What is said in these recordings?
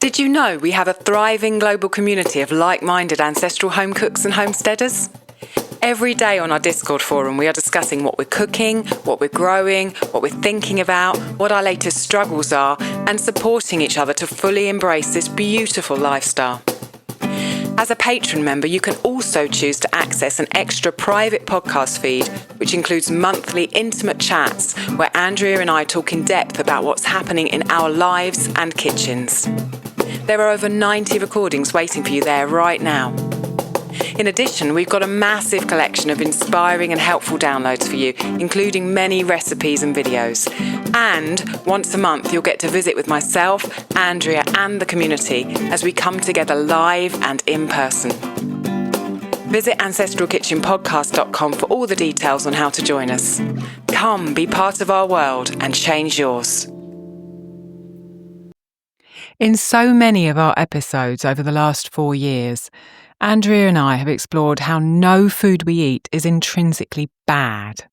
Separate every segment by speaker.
Speaker 1: Did you know we have a thriving global community of like-minded ancestral home cooks and homesteaders? Every day on our Discord forum, we are discussing what we're cooking, what we're growing, what we're thinking about, what our latest struggles are, and supporting each other to fully embrace this beautiful lifestyle. As a patron member, you can also choose to access an extra private podcast feed, which includes monthly intimate chats where Andrea and I talk in depth about what's happening in our lives and kitchens. There are over 90 recordings waiting for you there right now. In addition, we've got a massive collection of inspiring and helpful downloads for you, including many recipes and videos. And once a month, you'll get to visit with myself, Andrea, and the community as we come together live and in person. Visit ancestralkitchenpodcast.com for all the details on how to join us. Come, be part of our world and change yours. In so many of our episodes over the last 4 years, Andrea and I have explored how no food we eat is intrinsically bad.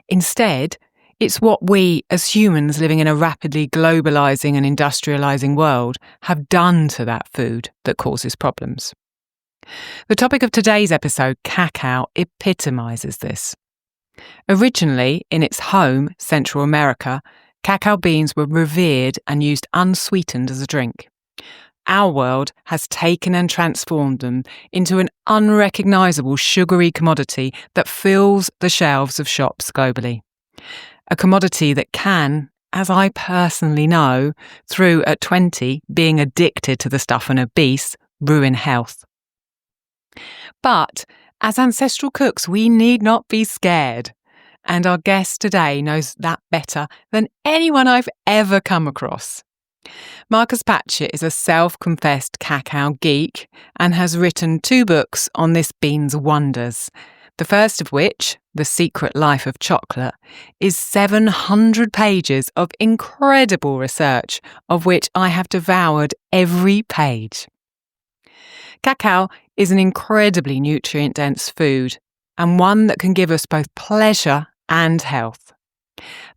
Speaker 1: Instead, it's what we, as humans living in a rapidly globalising and industrialising world, have done to that food that causes problems. The topic of today's episode, cacao, epitomises this. Originally, in its home, Central America, cacao beans were revered and used unsweetened as a drink. Our world has taken and transformed them into an unrecognisable sugary commodity that fills the shelves of shops globally. A commodity that can, as I personally know, through at 20 being addicted to the stuff and obese, ruin health. But as ancestral cooks, we need not be scared. And our guest today knows that better than anyone I've ever come across. Marcus Patchett is a self-confessed cacao geek and has written 2 books on this bean's wonders. The first of which, The Secret Life of Chocolate, is 700 pages of incredible research, of which I have devoured every page. Cacao is an incredibly nutrient-dense food and one that can give us both pleasure and health.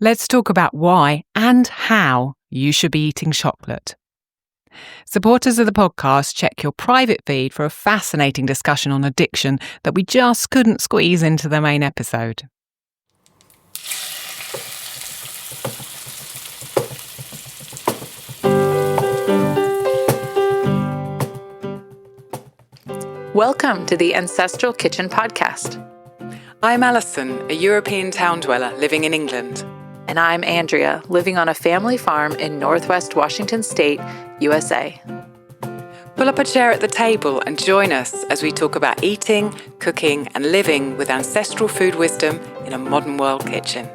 Speaker 1: Let's talk about why and how you should be eating chocolate. Supporters of the podcast, check your private feed for a fascinating discussion on addiction that we just couldn't squeeze into the main episode.
Speaker 2: Welcome to the Ancestral Kitchen Podcast.
Speaker 1: I'm Alison, a European town dweller living in England.
Speaker 2: And I'm Andrea, living on a family farm in Northwest Washington State, USA.
Speaker 1: Pull up a chair at the table and join us as we talk about eating, cooking, and living with ancestral food wisdom in a modern world kitchen.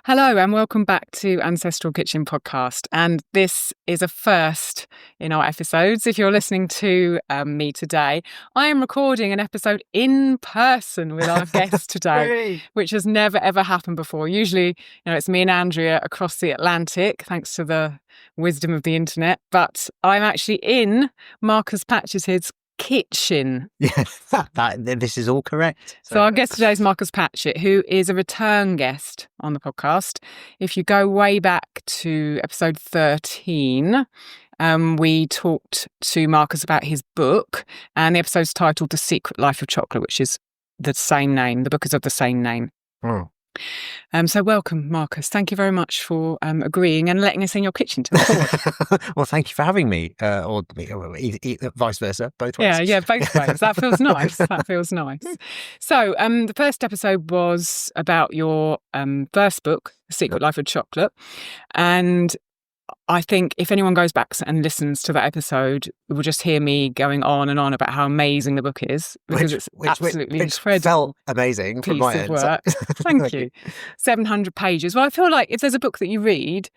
Speaker 1: Hello and welcome back to Ancestral Kitchen Podcast. And this is a first in our episodes. If you're listening to me today, I am recording an episode in person with our guest today, which has never ever happened before. Usually, it's me and Andrea across the Atlantic, thanks to the wisdom of the internet. But I'm actually in Marcus Patchett's kitchen.
Speaker 3: Yeah, this is all correct.
Speaker 1: So our guest today is Marcus Patchett, who is a return guest on the podcast. If you go way back to episode 13, we talked to Marcus about his book, and the episode's titled The Secret Life of Chocolate, which is the same name. The book is of the same name.
Speaker 3: Oh.
Speaker 1: So welcome, Marcus. Thank you very much for agreeing and letting us in your kitchen to record.
Speaker 3: Well, thank you for having me, or vice versa, both ways.
Speaker 1: Yeah, both ways. That feels nice. That feels nice. So the first episode was about your first book, The Secret Life of Chocolate. And I think if anyone goes back and listens to that episode, it will just hear me going on and on about how amazing the book is, because it's absolutely incredible.
Speaker 3: Felt amazing from my end.
Speaker 1: Work. Thank you. 700 pages. Well, I feel like if there's a book that you read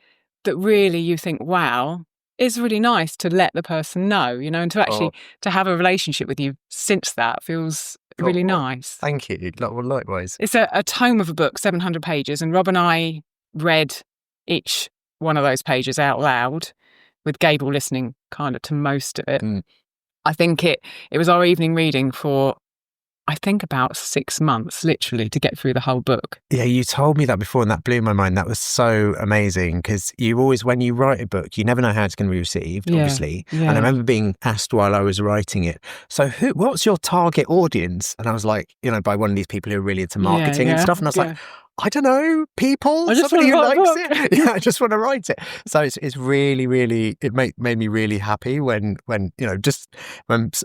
Speaker 1: that really you think, wow, it's really nice to let the person know, and to actually to have a relationship with you since that feels really nice.
Speaker 3: Thank you. Likewise.
Speaker 1: It's a tome of a book, 700 pages, and Rob and I read each one of those pages out loud, with Gable listening kind of to most of it. I think it was our evening reading for I think about 6 months, literally, to get through the whole book.
Speaker 3: Yeah, you told me that before and that blew my mind. That was so amazing because you always, when you write a book, you never know how it's going to be received, obviously.
Speaker 1: Yeah.
Speaker 3: And I remember being asked while I was writing it, so what's your target audience? And I was like, by one of these people who are really into marketing and stuff. And I was like, I don't know, people, somebody who likes it. Yeah, I just want to write it. So it's really, really, it made me really happy when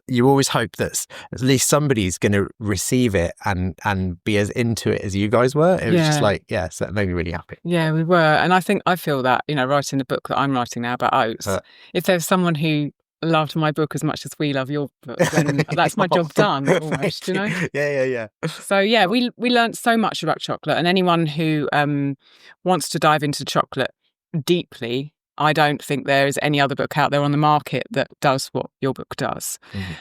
Speaker 3: you always hope that at least somebody's going to receive it and be as into it as you guys were. It was just like, so that made me really happy.
Speaker 1: Yeah, we were. And I feel that, writing the book that I'm writing now about oats, if there's someone who loved my book as much as we love your book, then that's my job done almost,
Speaker 3: Yeah.
Speaker 1: So we learned so much about chocolate, and anyone who wants to dive into chocolate deeply, I don't think there is any other book out there on the market that does what your book does.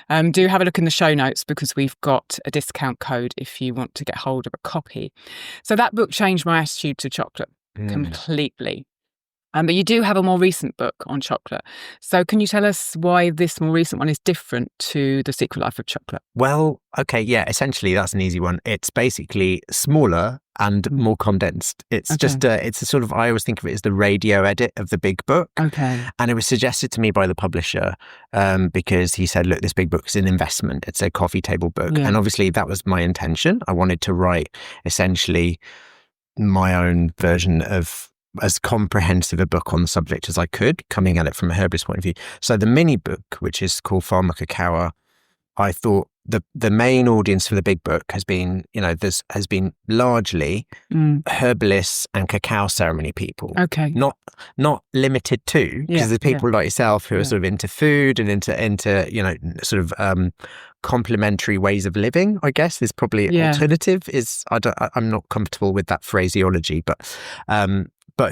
Speaker 1: Mm-hmm. Do have a look in the show notes because we've got a discount code if you want to get hold of a copy. So that book changed my attitude to chocolate completely. But you do have a more recent book on chocolate. So can you tell us why this more recent one is different to The Secret Life of Chocolate?
Speaker 3: Well, okay, yeah, essentially that's an easy one. It's basically smaller and more condensed. It's just, it's a sort of, I always think of it as the radio edit of the big book.
Speaker 1: Okay.
Speaker 3: And it was suggested to me by the publisher because he said, look, this big book is an investment. It's a coffee table book. Yeah. And obviously that was my intention. I wanted to write essentially my own version of as comprehensive a book on the subject as I could, coming at it from a herbalist point of view. So the mini book, which is called Pharma Cacao, I thought the main audience for the big book has been, has been largely herbalists and cacao ceremony people.
Speaker 1: Okay.
Speaker 3: Not limited to, because there's people like yourself who are sort of into food and into sort of complementary ways of living, I guess, is probably alternative. I'm not comfortable with that phraseology, but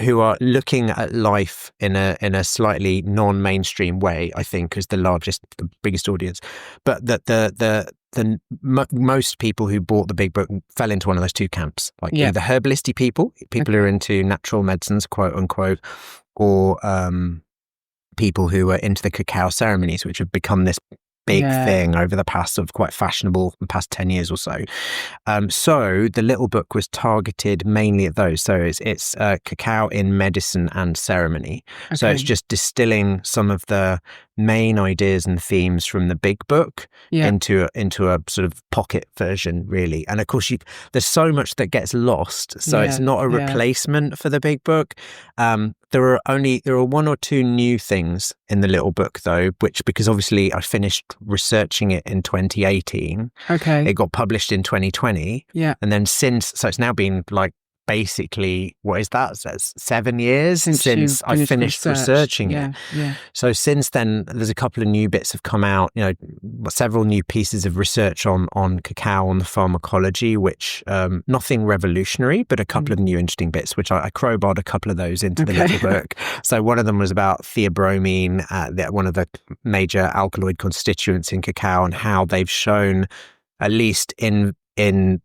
Speaker 3: who are looking at life in a slightly non-mainstream way, I think, is the biggest audience. But that most people who bought the big book fell into one of those two camps, like either herbalisty people who are into natural medicines, quote unquote, or people who are into the cacao ceremonies, which have become this big thing over the past sort of quite fashionable past 10 years or so. So the little book was targeted mainly at those. So it's cacao in medicine and ceremony. Okay. So it's just distilling some of the main ideas and themes from the big book into a sort of pocket version, really. And of course, there's so much that gets lost. So it's not a replacement for the big book. There are one or two new things in the little book, though, because obviously I finished researching it in 2018. Okay. It got published in 2020. Yeah. And then so it's now been like basically, what is that? So that's 7 years since I finished researching it. Yeah. So since then, there's a couple of new bits have come out, several new pieces of research on cacao, on the pharmacology, which nothing revolutionary, but a couple of new interesting bits, which I crowbarred a couple of those into the little book. So one of them was about theobromine, one of the major alkaloid constituents in cacao, and how they've shown, at least in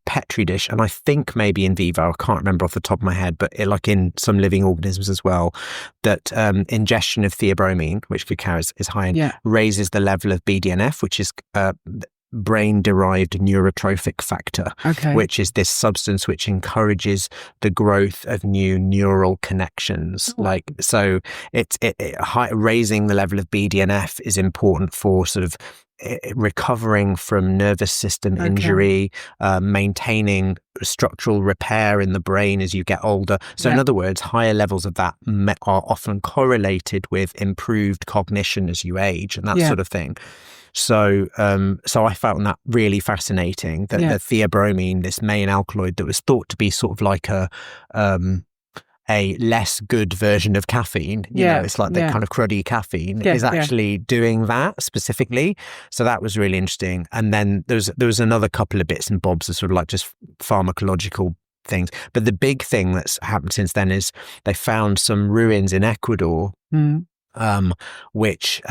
Speaker 3: Petri dish, and I think maybe in vivo, I can't remember off the top of my head, but like in some living organisms as well, that ingestion of theobromine, which cacao is high in, raises the level of BDNF, which is brain-derived neurotrophic factor, which is this substance which encourages the growth of new neural connections. So raising the level of BDNF is important for sort of recovering from nervous system injury, maintaining structural repair in the brain as you get older. So in other words, higher levels of that are often correlated with improved cognition as you age and that sort of thing. So I found that really fascinating, that the theobromine, this main alkaloid that was thought to be sort of like a less good version of caffeine, it's like the kind of cruddy caffeine, is actually doing that specifically. So that was really interesting. And then there was another couple of bits and bobs of sort of like just pharmacological things. But the big thing that's happened since then is they found some ruins in Ecuador, which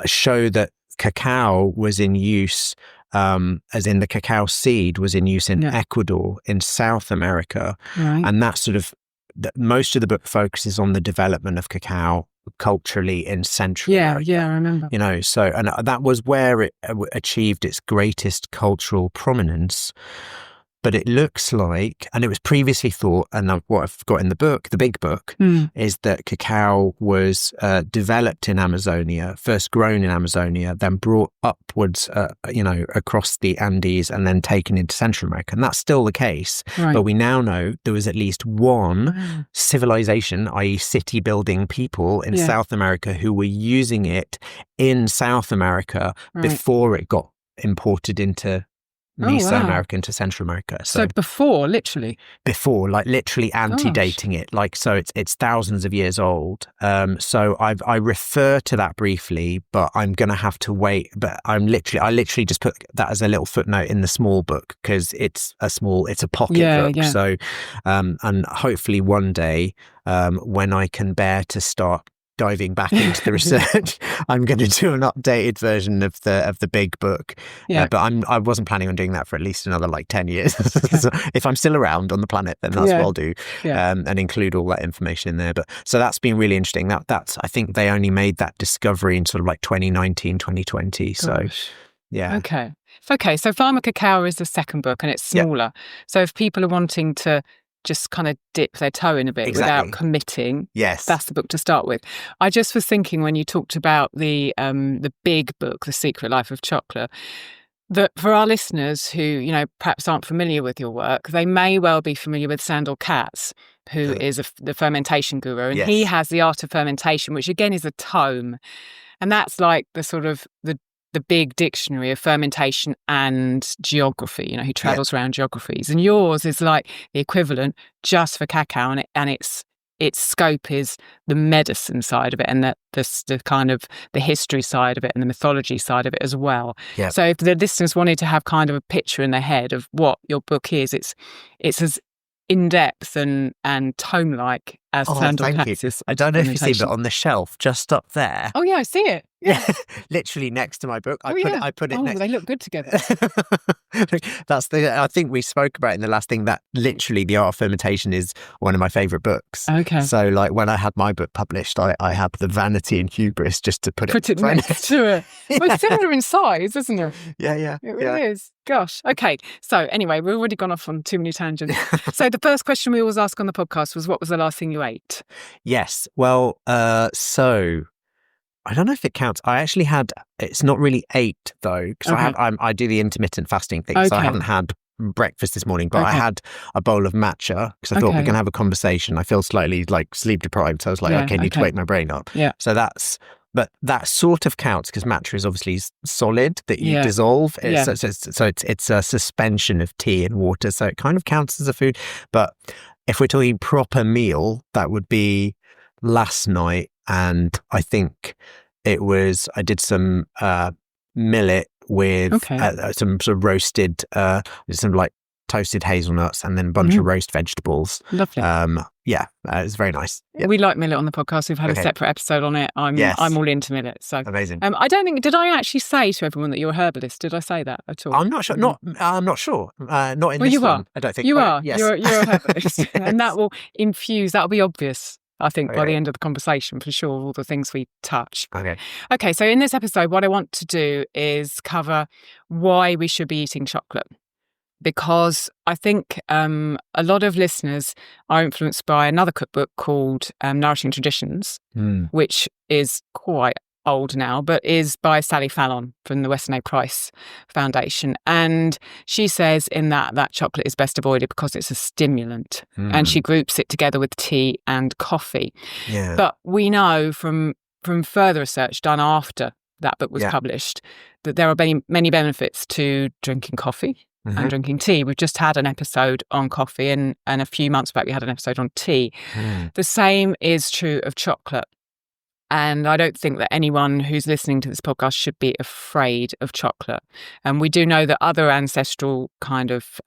Speaker 3: show that cacao was in use, as in the cacao seed was in use in Ecuador, in South America. Right. And that's sort of, most of the book focuses on the development of cacao culturally in Central America.
Speaker 1: Yeah, I remember.
Speaker 3: You know, so, and that was where it achieved its greatest cultural prominence. But it looks like, and it was previously thought, and what I've got in the book, the big book, is that cacao was developed in Amazonia, first grown in Amazonia, then brought upwards, across the Andes, and then taken into Central America. And that's still the case. Right. But we now know there was at least one civilization, i.e. city-building people in South America who were using it in South America before it got imported into Mesoamerica into Central America.
Speaker 1: So before, literally
Speaker 3: antedating it, like, so it's thousands of years old. So I refer to that briefly, but I'm going to have to wait. But I literally just put that as a little footnote in the small book because it's a pocket book. Yeah. So, and hopefully one day, when I can bear to start diving back into the research, I'm going to do an updated version of the big book. Yeah. But I wasn't planning on doing that for at least another 10 years. So if I'm still around on the planet, then that's what I'll do, and include all that information in there. But so that's been really interesting. That's I think they only made that discovery in sort of 2019, 2020. Gosh. So yeah.
Speaker 1: Okay. So Farmer Cacao is the second book and it's smaller. So if people are wanting to just kind of dip their toe in a bit without committing, that's the book to start with. I just was thinking when you talked about the big book, The Secret Life of Chocolate, that for our listeners who, perhaps aren't familiar with your work, they may well be familiar with Sandor Katz, who is the fermentation guru. And he has The Art of Fermentation, which again is a tome. And that's like the sort of the big dictionary of fermentation and geography, he travels around geographies. And yours is like the equivalent just for cacao, and its scope is the medicine side of it and the kind of the history side of it and the mythology side of it as well. Yeah. So if the listeners wanted to have kind of a picture in their head of what your book is, it's as in-depth and tome-like as Sandor Katz's.
Speaker 3: I don't know if you see, but on the shelf just up there.
Speaker 1: Oh yeah, I see it. Yeah,
Speaker 3: literally next to my book. I put it next.
Speaker 1: They look good together.
Speaker 3: I think we spoke about in the last thing that literally The Art of Fermentation is one of my favourite books.
Speaker 1: Okay.
Speaker 3: So when I had my book published, I had the vanity and hubris just to put it
Speaker 1: next to it. Well, it's similar in size, isn't it?
Speaker 3: Yeah.
Speaker 1: It really is. Gosh. Okay. So anyway, we've already gone off on too many tangents. So the first question we always ask on the podcast was, what was the last thing you ate?
Speaker 3: Yes. Well, so I don't know if it counts. I actually it's not really ate though, because I do the intermittent fasting thing. So I haven't had breakfast this morning, but I had a bowl of matcha because I thought we're going to have a conversation. I feel slightly sleep deprived. So I was like, need to wake my brain up. Yeah. So but that sort of counts because matcha is obviously solid that you dissolve. So it's a suspension of tea and water. So it kind of counts as a food. But if we're talking proper meal, that would be last night. And I think I did some millet with some sort of roasted, some toasted hazelnuts and then a bunch of roast vegetables.
Speaker 1: Lovely.
Speaker 3: It was very nice.
Speaker 1: Yeah. We like millet on the podcast. We've had a separate episode on it. I'm all into millet. So
Speaker 3: amazing.
Speaker 1: I don't think, did I actually say to everyone that you're a herbalist? Did I say that at all?
Speaker 3: I'm not sure. I'm not sure. Not in this
Speaker 1: you
Speaker 3: one.
Speaker 1: Are.
Speaker 3: I don't think
Speaker 1: you are.
Speaker 3: Yes.
Speaker 1: You're a herbalist, and that will infuse. That'll be obvious, I think, by the end of the conversation, for sure, all the things we touch. Okay, so in this episode, what I want to do is cover why we should be eating chocolate. Because I think a lot of listeners are influenced by another cookbook called Nourishing Traditions, which is quite old now, but is by Sally Fallon from the Weston A. Price Foundation. And she says in that chocolate is best avoided because it's a stimulant. And she groups it together with tea and coffee. Yeah. But we know from further research done after that book was published that there are many benefits to drinking coffee and drinking tea. We've just had an episode on coffee and a few months back we had an episode on tea. The same is true of chocolate. And I don't think that anyone who's listening to this podcast should be afraid of chocolate. And we do know that other ancestral kind of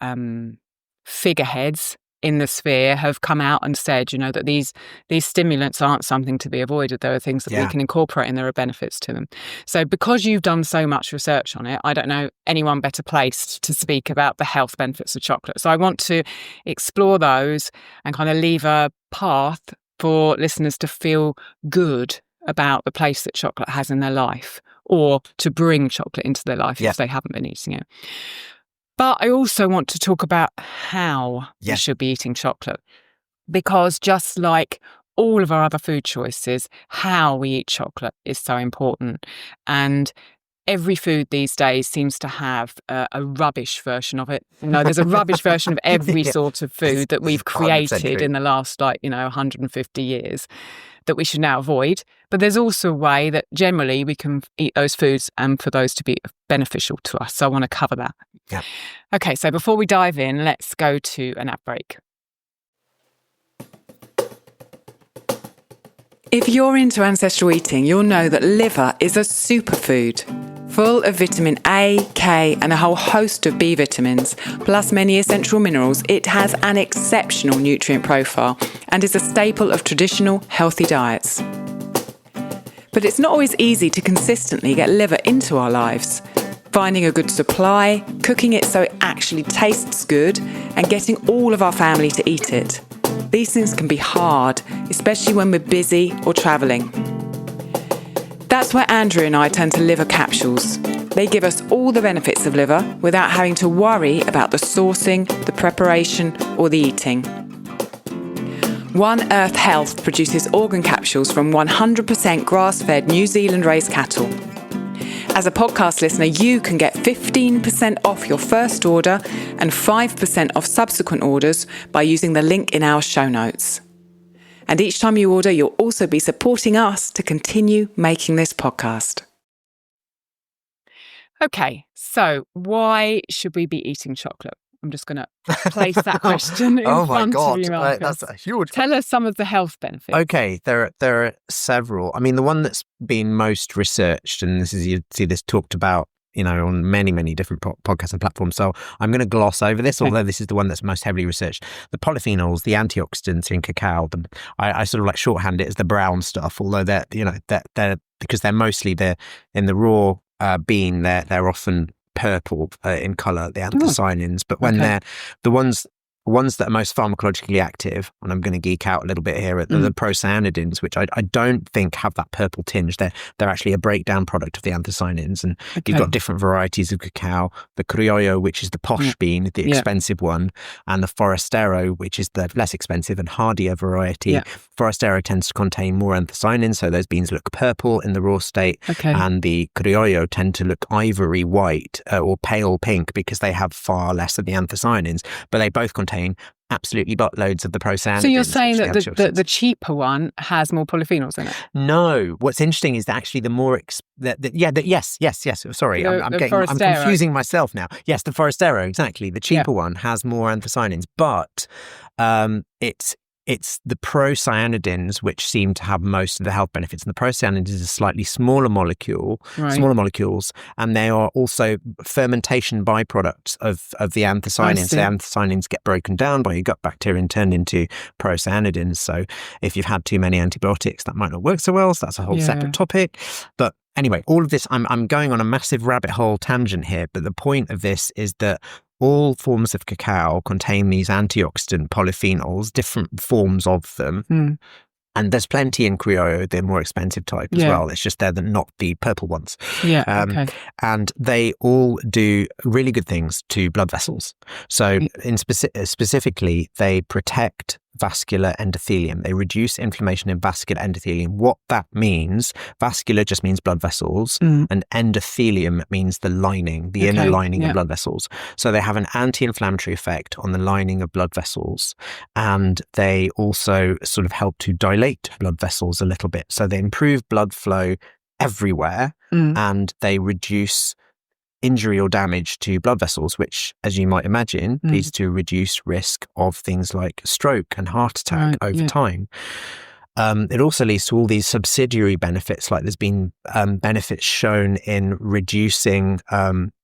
Speaker 1: figureheads in the sphere have come out and said, that these stimulants aren't something to be avoided. There are things that we can incorporate and there are benefits to them. So because you've done so much research on it, I don't know anyone better placed to speak about the health benefits of chocolate. So I want to explore those and kind of leave a path for listeners to feel good about the place that chocolate has in their life, or to bring chocolate into their life if they haven't been eating it. But I also want to talk about how we should be eating chocolate, because just like all of our other food choices, how we eat chocolate is so important. And every food these days seems to have a rubbish version of it. There's a rubbish version of every sort of food that we've created in the last, 150 years that we should now avoid. But there's also a way that generally we can eat those foods and for those to be beneficial to us. So I want to cover that.
Speaker 3: Yeah.
Speaker 1: Okay, so before we dive in, let's go to an ad break. If you're into ancestral eating, you'll know that liver is a superfood. Full of vitamin A, K and a whole host of B vitamins, plus many essential minerals, it has an exceptional nutrient profile and is a staple of traditional healthy diets. But it's not always easy to consistently get liver into our lives. Finding a good supply, cooking it so it actually tastes good, and getting all of our family to eat it. These things can be hard, especially when we're busy or travelling. That's where Andrew and I turn to liver capsules. They give us all the benefits of liver without having to worry about the sourcing, the preparation or the eating. One Earth Health produces organ capsules from 100% grass-fed New Zealand-raised cattle. As a podcast listener, you can get 15% off your first order and 5% off subsequent orders by using the link in our show notes. And each time you order, you'll also be supporting us to continue making this podcast. Okay, so why should we be eating chocolate? I'm just going to place that question in front of you, Marcus.
Speaker 3: That's a huge.
Speaker 1: Tell us some of the health benefits.
Speaker 3: Okay, there are several. I mean, the one that's been most researched, and this is, you see this talked about, on many, many different podcasts and platforms. So I'm going to gloss over this, although this is the one that's most heavily researched. The polyphenols, the antioxidants in cacao, I sort of like shorthand it as the brown stuff, although they're because they're mostly in the raw bean, they're often purple in colour, the anthocyanins, but when they're the ones that are most pharmacologically active, and I'm going to geek out a little bit here, are the procyanidins, which I don't think have that purple tinge. They're actually a breakdown product of the anthocyanins, and you've got different varieties of cacao. The criollo, which is the posh bean, the expensive one, and the forastero, which is the less expensive and hardier variety. Yeah. Forastero tends to contain more anthocyanins, so those beans look purple in the raw state, and the criollo tend to look ivory white or pale pink because they have far less of the anthocyanins, but they both contain absolutely buttloads of the procyanidins. So
Speaker 1: you're saying that the cheaper one has more polyphenols in it?
Speaker 3: No. What's interesting is that actually the more yes. Sorry, I'm confusing myself now. Yes, the forastero, exactly. The cheaper one has more anthocyanins, but it's the procyanidins which seem to have most of the health benefits. And the procyanidins is a slightly smaller molecules, and they are also fermentation byproducts of the anthocyanins. The anthocyanins get broken down by your gut bacteria and turned into procyanidins. So if you've had too many antibiotics, that might not work so well. So that's a whole separate topic. But anyway, all of this, I'm going on a massive rabbit hole tangent here. But the point of this is that all forms of cacao contain these antioxidant polyphenols, different forms of them. And there's plenty in criollo, the more expensive type as well. It's just they're not the purple ones. And they all do really good things to blood vessels. So specifically, they protect vascular endothelium. They reduce inflammation in vascular endothelium. What that means, vascular just means blood vessels, and endothelium means the lining, the inner lining of blood vessels. So they have an anti-inflammatory effect on the lining of blood vessels, and they also sort of help to dilate blood vessels a little bit. So they improve blood flow everywhere, and they reduce injury or damage to blood vessels, which, as you might imagine, leads to reduced risk of things like stroke and heart attack over time. It also leads to all these subsidiary benefits, like there's been benefits shown in reducing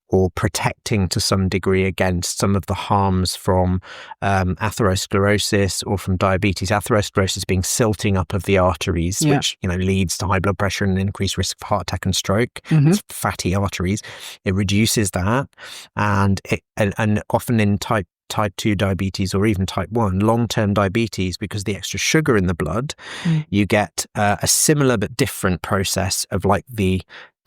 Speaker 3: or protecting to some degree against some of the harms from atherosclerosis or from diabetes. Atherosclerosis being silting up of the arteries, which leads to high blood pressure and increased risk of heart attack and stroke. It's fatty arteries. It reduces that, and often in type type 2 diabetes or even type 1, long-term diabetes, because the extra sugar in the blood, you get a similar but different process of like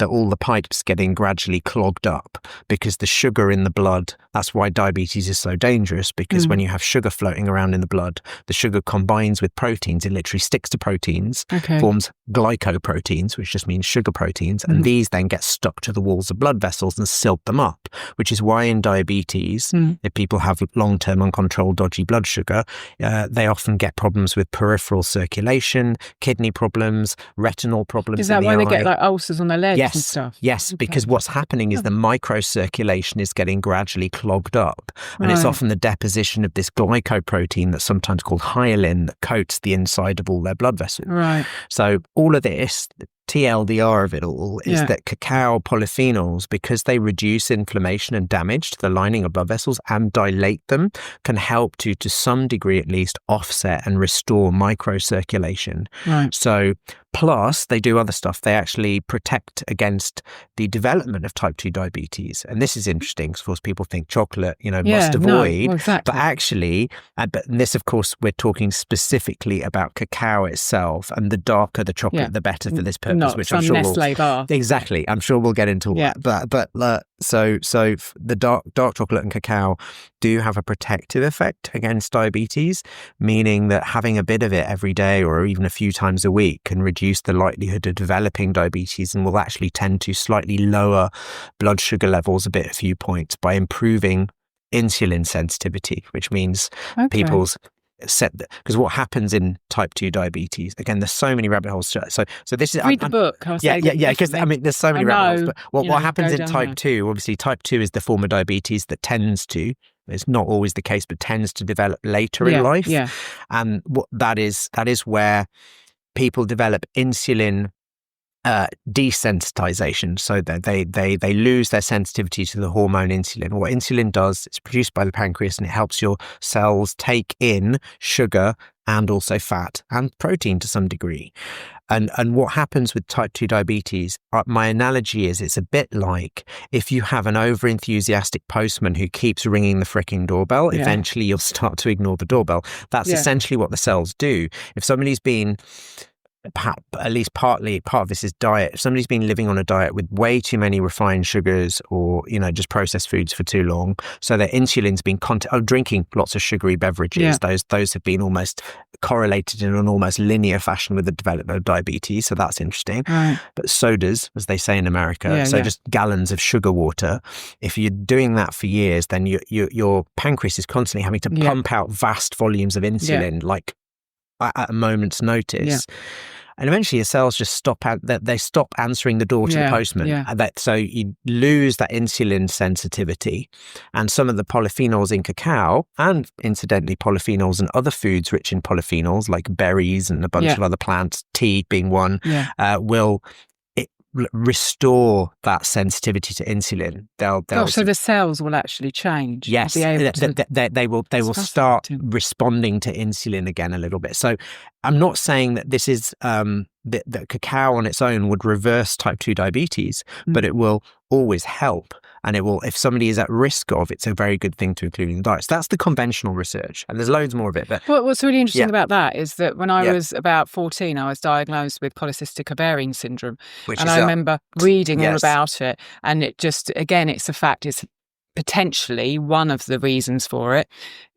Speaker 3: all the pipes getting gradually clogged up because the sugar in the blood. That's why diabetes is so dangerous, because when you have sugar floating around in the blood, the sugar combines with proteins. It literally sticks to proteins, forms glycoproteins, which just means sugar proteins. And these then get stuck to the walls of blood vessels and silt them up, which is why in diabetes, if people have long-term uncontrolled dodgy blood sugar, they often get problems with peripheral circulation, kidney problems, retinal problems.
Speaker 1: Is that why they get like ulcers on their legs?
Speaker 3: Yes,
Speaker 1: and stuff?
Speaker 3: Yes, because what's happening is the microcirculation is getting gradually clogged up. And it's often the deposition of this glycoprotein that's sometimes called hyalin that coats the inside of all their blood vessels.
Speaker 1: Right.
Speaker 3: So all of this, the TLDR of it all, is that cacao polyphenols, because they reduce inflammation and damage to the lining of blood vessels and dilate them, can help to some degree at least, offset and restore microcirculation.
Speaker 1: Right.
Speaker 3: So plus, they do other stuff. They actually protect against the development of type 2 diabetes. And this is interesting because, of course, people think chocolate, must avoid.
Speaker 1: Exactly.
Speaker 3: But actually, but this, of course, we're talking specifically about cacao itself. And the darker the chocolate, the better for this purpose.
Speaker 1: Not
Speaker 3: which
Speaker 1: some
Speaker 3: I'm sure
Speaker 1: Nestle bar.
Speaker 3: Exactly. I'm sure we'll get into all that. But so the dark chocolate and cacao do have a protective effect against diabetes, meaning that having a bit of it every day or even a few times a week can reduce the likelihood of developing diabetes and will actually tend to slightly lower blood sugar levels a few points by improving insulin sensitivity, which means people's because what happens in type 2 diabetes, again, there's so many rabbit holes. So this is
Speaker 1: read the book.
Speaker 3: Because there's so many rabbit holes. But what happens in type 2? Obviously, type 2 is the form of diabetes that tends to. It's not always the case, but tends to develop later in life.
Speaker 1: Yeah.
Speaker 3: And what that is where people develop insulin desensitization, so that they lose their sensitivity to the hormone insulin. What insulin does, it's produced by the pancreas and it helps your cells take in sugar and also fat and protein to some degree. And what happens with type 2 diabetes, my analogy is it's a bit like if you have an over-enthusiastic postman who keeps ringing the fricking doorbell, eventually you'll start to ignore the doorbell. That's essentially what the cells do. If somebody's been at least part of this is diet. If somebody's been living on a diet with way too many refined sugars or, just processed foods for too long, so their insulin's been drinking lots of sugary beverages, those have been almost correlated in an almost linear fashion with the development of diabetes. So that's interesting. Right. But sodas, as they say in America, just gallons of sugar water, if you're doing that for years, then your pancreas is constantly having to pump out vast volumes of insulin, like at a moment's notice. And eventually your cells just stop answering the door to the postman. So you lose that insulin sensitivity. And some of the polyphenols in cacao, and incidentally polyphenols in other foods rich in polyphenols like berries and a bunch of other plants, tea being one, will restore that sensitivity to insulin.
Speaker 1: So the cells will actually change.
Speaker 3: Yes, they will start responding to insulin again a little bit. So I'm not saying that this is that cacao on its own would reverse type 2 diabetes, but it will always help. And it will, if somebody is at risk of, it's a very good thing to include in the diet. So that's the conventional research. And there's loads more of it. But
Speaker 1: what's really interesting about that is that when I was about 14, I was diagnosed with polycystic ovarian syndrome. I remember reading all about it. And it just, again, it's a fact, it's potentially one of the reasons for it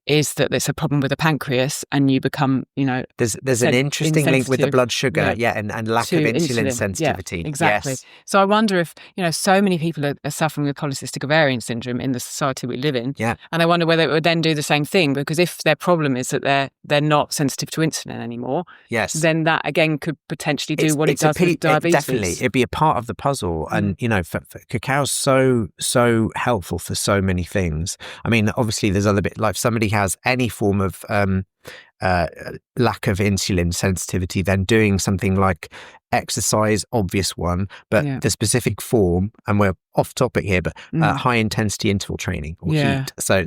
Speaker 1: is that there's a problem with the pancreas and you become,
Speaker 3: There's an interesting link with the blood sugar, and lack of insulin sensitivity.
Speaker 1: Yeah, exactly.
Speaker 3: Yes.
Speaker 1: So I wonder if, so many people are suffering with polycystic ovarian syndrome in the society we live in.
Speaker 3: Yeah.
Speaker 1: And I wonder whether it would then do the same thing, because if their problem is that they're not sensitive to insulin anymore, then that again could potentially do what it does with diabetes.
Speaker 3: Definitely. It'd be a part of the puzzle. And, for cacao's so helpful for so many things. I mean, obviously there's other bit, like if somebody has any form of lack of insulin sensitivity, then doing something like exercise, obvious one, but the specific form, and we're off topic here, but high intensity interval training or heat. So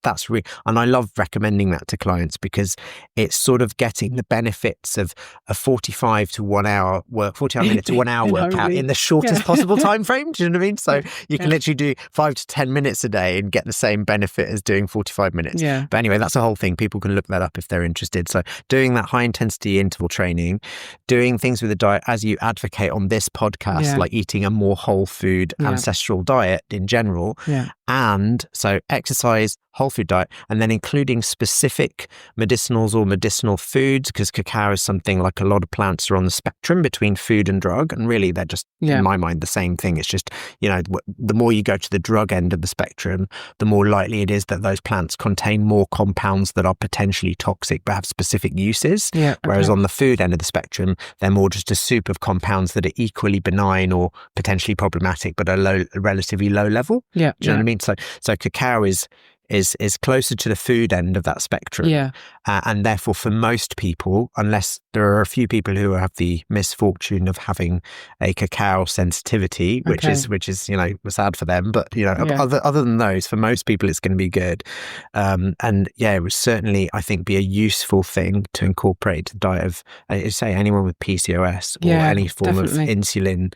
Speaker 3: that's really, and I love recommending that to clients because it's sort of getting the benefits of a 45 minute to 1 hour workout in the shortest possible time frame. Do you know what I mean? So you can literally do 5 to 10 minutes a day and get the same benefit as doing 45 minutes. But anyway, that's a whole thing. People can look that up if they're interested. So doing that high intensity interval training, doing things with the diet as you advocate on this podcast, like eating a more whole food ancestral diet in general, and so exercise, whole food diet, and then including specific medicinals or medicinal foods, because cacao is something like a lot of plants are on the spectrum between food and drug, and really they're just in my mind the same thing. It's just, you know, the more you go to the drug end of the spectrum, the more likely it is that those plants contain more compounds that are potentially toxic but have specific uses. Whereas on the food end of the spectrum, they're more just a soup of compounds that are equally benign or potentially problematic but are relatively low level. Do you know what I mean? So cacao is closer to the food end of that spectrum. And therefore for most people, unless there are a few people who have the misfortune of having a cacao sensitivity, which is, you know, sad for them, but, you know, other than those, for most people, it's going to be good. And it would certainly, I think, be a useful thing to incorporate to the diet of, say, anyone with PCOS or any form of insulin,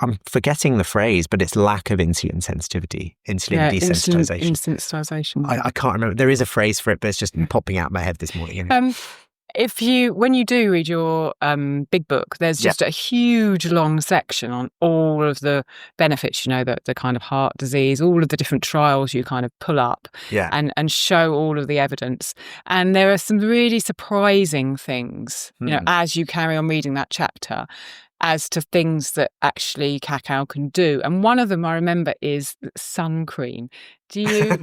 Speaker 3: I'm forgetting the phrase, but it's lack of insulin sensitivity, insulin desensitization.
Speaker 1: Insensitization.
Speaker 3: I can't remember. There is a phrase for it, but it's just popping out of my head this morning.
Speaker 1: When you do read your big book, there's just a huge long section on all of the benefits, you know, the kind of heart disease, all of the different trials you kind of pull up and show all of the evidence. And there are some really surprising things, you know, as you carry on reading that chapter, as to things that actually cacao can do. And one of them I remember is sun cream. Can you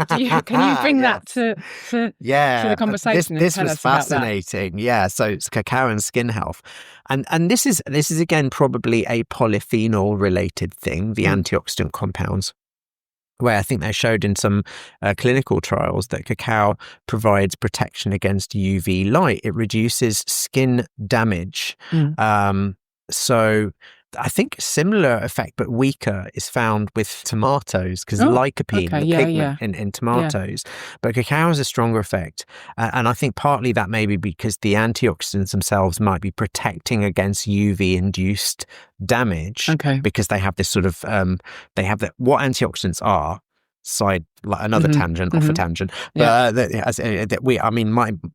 Speaker 1: bring that to the conversation?
Speaker 3: This was fascinating. So it's cacao and skin health. And this is again probably a polyphenol related thing, the antioxidant compounds, where I think they showed in some clinical trials that cacao provides protection against UV light. It reduces skin damage. So I think a similar effect, but weaker, is found with tomatoes, because lycopene, the pigment in tomatoes. But cacao has a stronger effect. And I think partly that may be because the antioxidants themselves might be protecting against UV-induced damage, because they have this sort of, what antioxidants are, another tangent off a tangent, but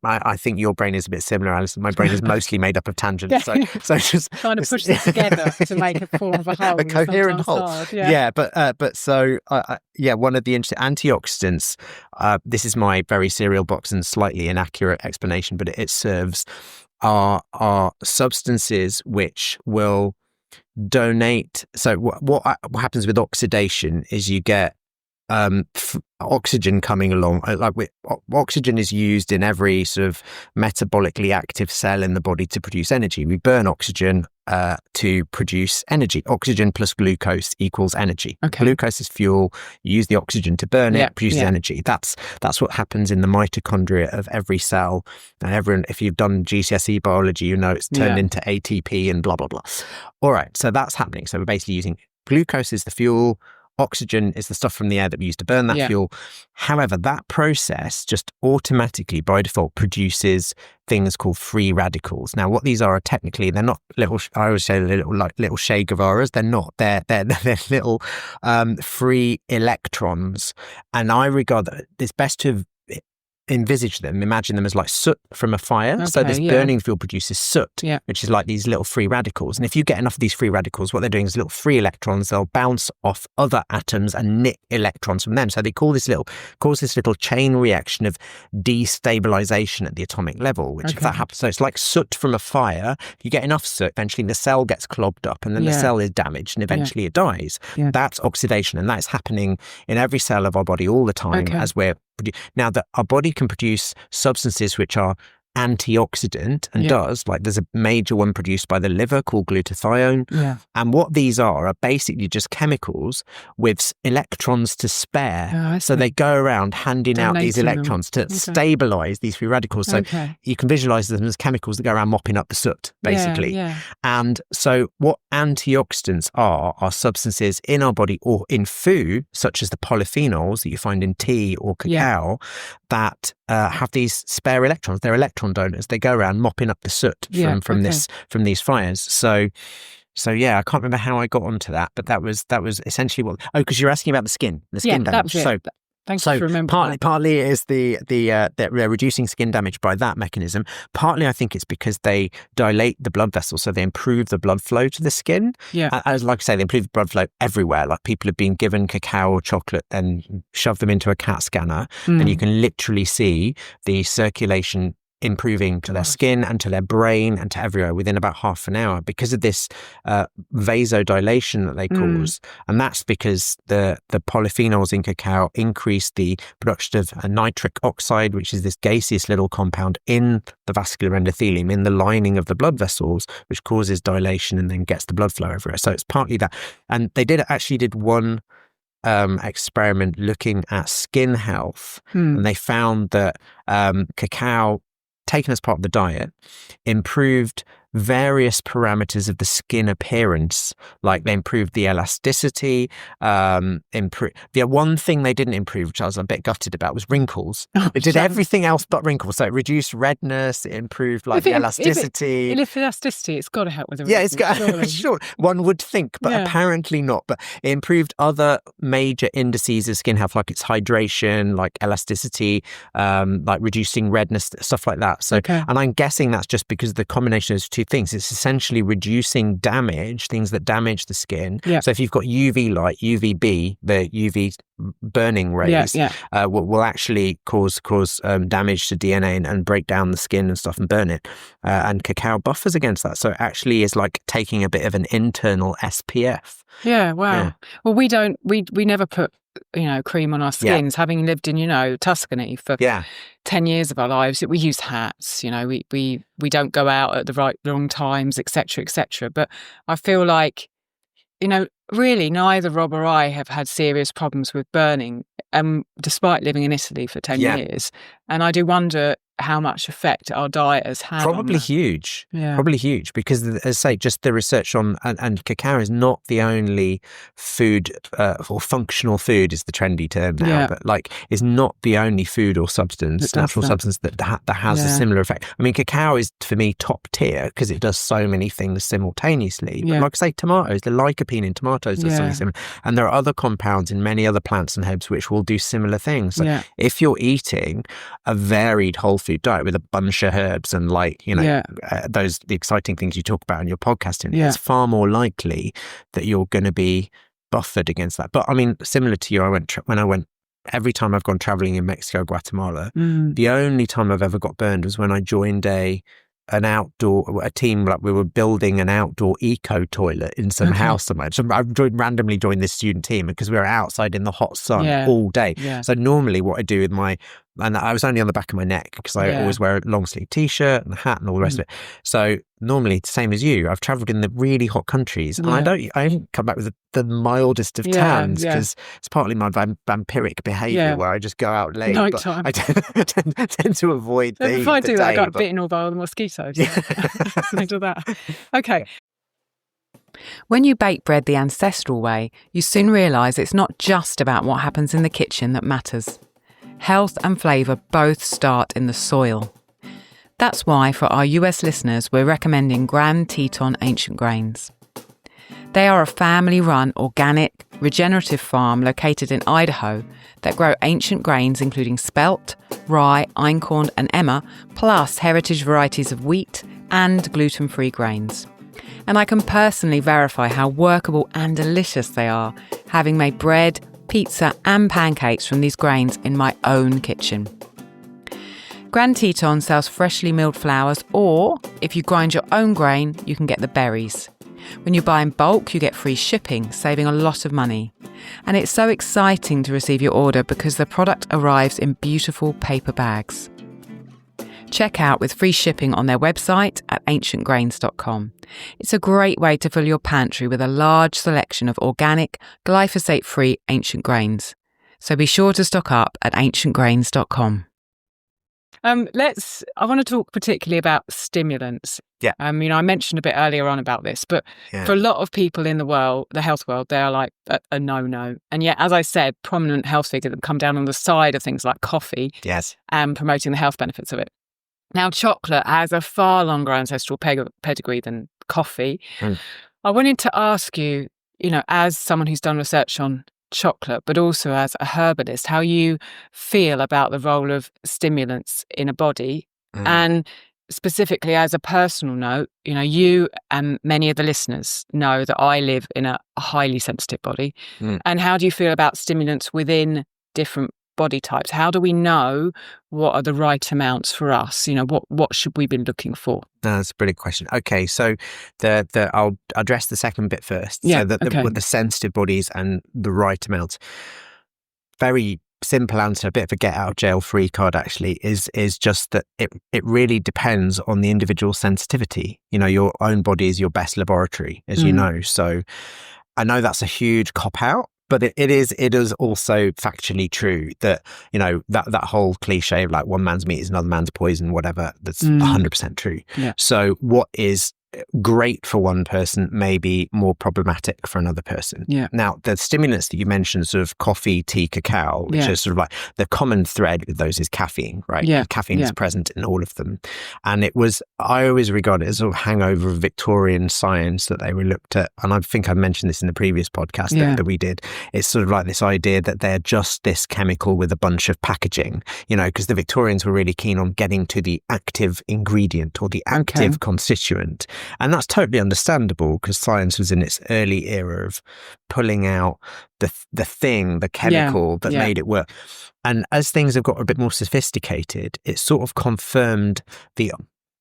Speaker 3: I think your brain is a bit similar, Alison. My brain is mostly made up of tangents, so just
Speaker 1: trying to push them together to make a form of a whole,
Speaker 3: a coherent whole. But so one of the interesting antioxidants, this is my very cereal box and slightly inaccurate explanation, but it serves are substances which will donate. So what happens with oxidation is you get oxygen coming along. Oxygen is used in every sort of metabolically active cell in the body to produce energy. We burn oxygen to produce energy. Oxygen plus glucose equals energy. Glucose is fuel. You use the oxygen to burn it, produces energy. That's what happens in the mitochondria of every cell. And everyone, if you've done GCSE biology, you know it's turned into ATP and blah, blah, blah. All right, so that's happening. So we're basically using glucose is the fuel. Oxygen is the stuff from the air that we use to burn that fuel. However, that process just automatically, by default, produces things called free radicals. Now, what these are technically, they're not little, I always say little Che Guevaras. They're not. They're little free electrons. And I regard that it's best to imagine them as like soot from a fire. So this burning fuel produces soot, which is like these little free radicals. And if you get enough of these free radicals, what they're doing is little free electrons, they'll bounce off other atoms and nick electrons from them. So they cause this little chain reaction of destabilization at the atomic level, which if that happens, so it's like soot from a fire. If you get enough soot, eventually the cell gets clogged up and then the cell is damaged and eventually it dies. That's oxidation, and that's happening in every cell of our body all the time as we're now that our body can produce substances which are antioxidant and does, like there's a major one produced by the liver called glutathione. And what these are basically just chemicals with electrons to spare. So they go around handing out these electrons to stabilize these free radicals. So you can visualize them as chemicals that go around mopping up the soot, basically. And so what antioxidants are substances in our body or in food, such as the polyphenols that you find in tea or cacao, that have these spare electrons. They're electron donors. They go around mopping up the soot from these fires. So yeah, I can't remember how I got onto that, but that was essentially what. Oh, because you're asking about the skin damage.
Speaker 1: That was it. Thanks for remembering.
Speaker 3: Partly it is they're reducing skin damage by that mechanism. Partly I think it's because they dilate the blood vessels, so they improve the blood flow to the skin. As like I say, they improve the blood flow everywhere. Like people have been given cacao or chocolate and shove them into a CAT scanner, and you can literally see the circulation improving to their skin and to their brain and to everywhere within about half an hour because of this vasodilation that they cause. And that's because the polyphenols in cacao increase the production of nitric oxide, which is this gaseous little compound in the vascular endothelium, in the lining of the blood vessels, which causes dilation and then gets the blood flow everywhere. So it's partly that. And they did one experiment looking at skin health, and they found that cacao taken as part of the diet improved various parameters of the skin appearance. Like they improved the elasticity, the one thing they didn't improve, which I was a bit gutted about, was wrinkles. It did everything else but wrinkles. So it reduced redness, it improved the elasticity.
Speaker 1: If elasticity, it's got to help with the
Speaker 3: wrinkles.
Speaker 1: Yeah,
Speaker 3: it's got sure. One would think, but apparently not. But it improved other major indices of skin health, like its hydration, like elasticity, like reducing redness, stuff like that. So, and I'm guessing that's just because of the combination of those two things. It's essentially reducing damage, things that damage the skin. So if you've got UV light, UVB, the UV burning rays, will actually cause damage to DNA and break down the skin and stuff and burn it. And cacao buffers against that. So it actually is like taking a bit of an internal SPF.
Speaker 1: Yeah, wow. Yeah. Well, we never put cream on our skins, having lived in, Tuscany for 10 years of our lives. We use hats, we don't go out at the wrong times, etc., etc. But I feel like, really neither Rob or I have had serious problems with burning, despite living in Italy for 10 years. And I do wonder how much effect our diet has had.
Speaker 3: Probably huge. Probably huge, because as I say, just the research on and cacao is not the only food or functional food is the trendy term now, but is not the only food or substance, natural substance that has a similar effect. I mean, cacao is for me top tier because it does so many things simultaneously. But like I say, tomatoes, the lycopene in tomatoes does something similar, and there are other compounds in many other plants and herbs which will do similar things. So if you're eating a varied whole food diet with a bunch of herbs and the exciting things you talk about in your podcasting, it's far more likely that you're going to be buffered against that. But I mean, similar to you, every time I've gone traveling in Mexico, Guatemala, the only time I've ever got burned was when I joined a team, like we were building an outdoor eco toilet in some house somewhere. So I randomly joined this student team because we were outside in the hot sun all day. So normally what I do with and I was only on the back of my neck because I always wear a long sleeve t-shirt and a hat and all the rest of it. So normally, same as you, I've travelled in the really hot countries and I haven't come back with the mildest of tans because it's partly my vampiric behaviour where I just go out late.
Speaker 1: Nighttime.
Speaker 3: But I tend to avoid the
Speaker 1: If I do that, I got
Speaker 3: but...
Speaker 1: bitten all by all the mosquitoes. I do that. Okay. When you bake bread the ancestral way, you soon realise it's not just about what happens in the kitchen that matters. Health and flavour both start in the soil. That's why, for our US listeners, we're recommending Grand Teton Ancient Grains. They are a family-run, organic, regenerative farm located in Idaho that grow ancient grains including spelt, rye, einkorn and emmer, plus heritage varieties of wheat and gluten-free grains. And I can personally verify how workable and delicious they are, having made bread, pizza and pancakes from these grains in my own kitchen. Grand Teton sells freshly milled flours, or if you grind your own grain, you can get the berries. When you buy in bulk, you get free shipping, saving a lot of money. And it's so exciting to receive your order because the product arrives in beautiful paper bags. Check out with free shipping on their website at ancientgrains.com. It's a great way to fill your pantry with a large selection of organic, glyphosate-free ancient grains. So be sure to stock up at ancientgrains.com. I want to talk particularly about stimulants.
Speaker 3: Yeah.
Speaker 1: I mentioned a bit earlier on about this, but for a lot of people in the world, the health world, they are like a no-no. And yet, as I said, prominent health figures have come down on the side of things like coffee.
Speaker 3: Yes.
Speaker 1: And promoting the health benefits of it. Now, chocolate has a far longer ancestral pedigree than coffee. I wanted to ask you, as someone who's done research on chocolate, but also as a herbalist, how you feel about the role of stimulants in a body. And specifically as a personal note, you and many of the listeners know that I live in a highly sensitive body. And how do you feel about stimulants within different body types? How do we know what are the right amounts for us? What should we be looking for?
Speaker 3: That's a brilliant question. Okay, so I'll address the second bit first.
Speaker 1: Yeah,
Speaker 3: so the sensitive bodies and the right amounts. Very simple answer, a bit of a get out of jail free card actually, is just that it really depends on the individual sensitivity. Your own body is your best laboratory, as you know. So I know that's a huge cop out. But it is also factually true that, that whole cliche of like one man's meat is another man's poison, whatever, that's 100% true. Yeah. So what is great for one person may be more problematic for another person. Yeah. Now, the stimulants that you mentioned, sort of coffee, tea, cacao, which is sort of like the common thread with those is caffeine, right? Yeah. Caffeine is present in all of them. And I always regard it as a sort of hangover of Victorian science that they were looked at. And I think I mentioned this in the previous podcast that we did. It's sort of like this idea that they're just this chemical with a bunch of packaging, because the Victorians were really keen on getting to the active ingredient or the active constituent. And that's totally understandable because science was in its early era of pulling out the chemical that made it work. And as things have got a bit more sophisticated, it sort of confirmed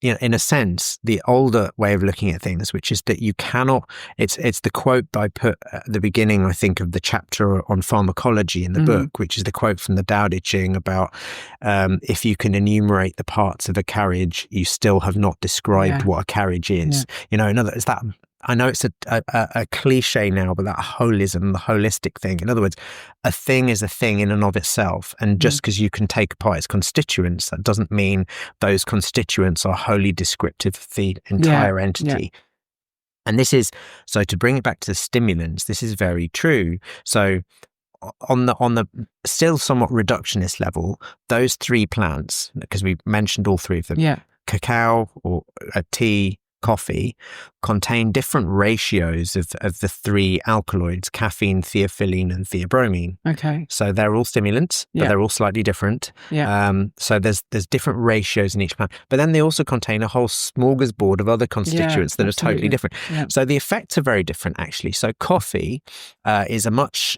Speaker 3: in a sense, the older way of looking at things, which is that you cannot, it's the quote that I put at the beginning, I think, of the chapter on pharmacology in the book, which is the quote from the Tao Te Ching about if you can enumerate the parts of a carriage, you still have not described what a carriage is. In other words, that I know it's a cliche now, but that holism, the holistic thing. In other words, a thing is a thing in and of itself. And just because you can take apart its constituents, that doesn't mean those constituents are wholly descriptive of the entire entity. Yeah. And so to bring it back to the stimulants, this is very true. So on the still somewhat reductionist level, those three plants, because we mentioned all three of them, cacao or tea, coffee, contain different ratios of the three alkaloids, caffeine, theophylline, and theobromine. Okay. So they're all stimulants, but they're all slightly different. Yeah. So there's different ratios in each plant. But then they also contain a whole smorgasbord of other constituents that are totally different. Yeah. So the effects are very different, actually. So coffee is a much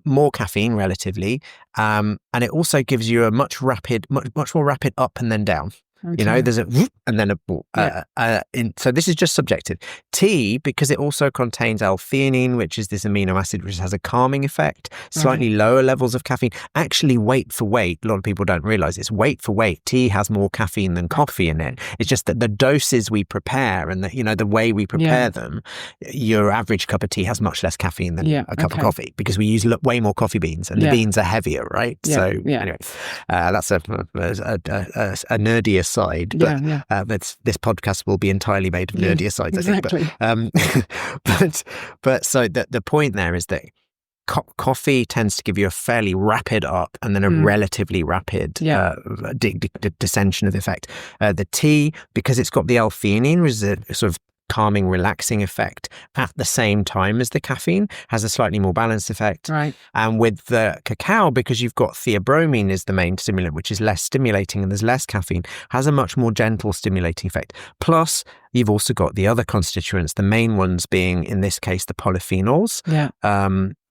Speaker 3: more caffeine relatively, and it also gives you a much more rapid up and then down. Okay. There's a and then a so this is just subjective. Tea, because it also contains L-theanine, which is this amino acid which has a calming effect, slightly lower levels of caffeine. Actually, weight for weight, a lot of people don't realize it's weight for weight. Tea has more caffeine than coffee in it. It's just that the doses we prepare and the way we prepare them, your average cup of tea has much less caffeine than a cup of coffee because we use way more coffee beans and the beans are heavier, right? Yeah. So anyway, that's a nerdy aside, but this podcast will be entirely made of nerdy asides, exactly. I think. But so the point there is that coffee tends to give you a fairly rapid up and then a relatively rapid descension of effect. The tea, because it's got the L-theanine, which is a sort of calming, relaxing effect at the same time as the caffeine, has a slightly more balanced effect. Right. And with the cacao, because you've got theobromine is the main stimulant, which is less stimulating and there's less caffeine, has a much more gentle stimulating effect. Plus, you've also got the other constituents, the main ones being, in this case, the polyphenols,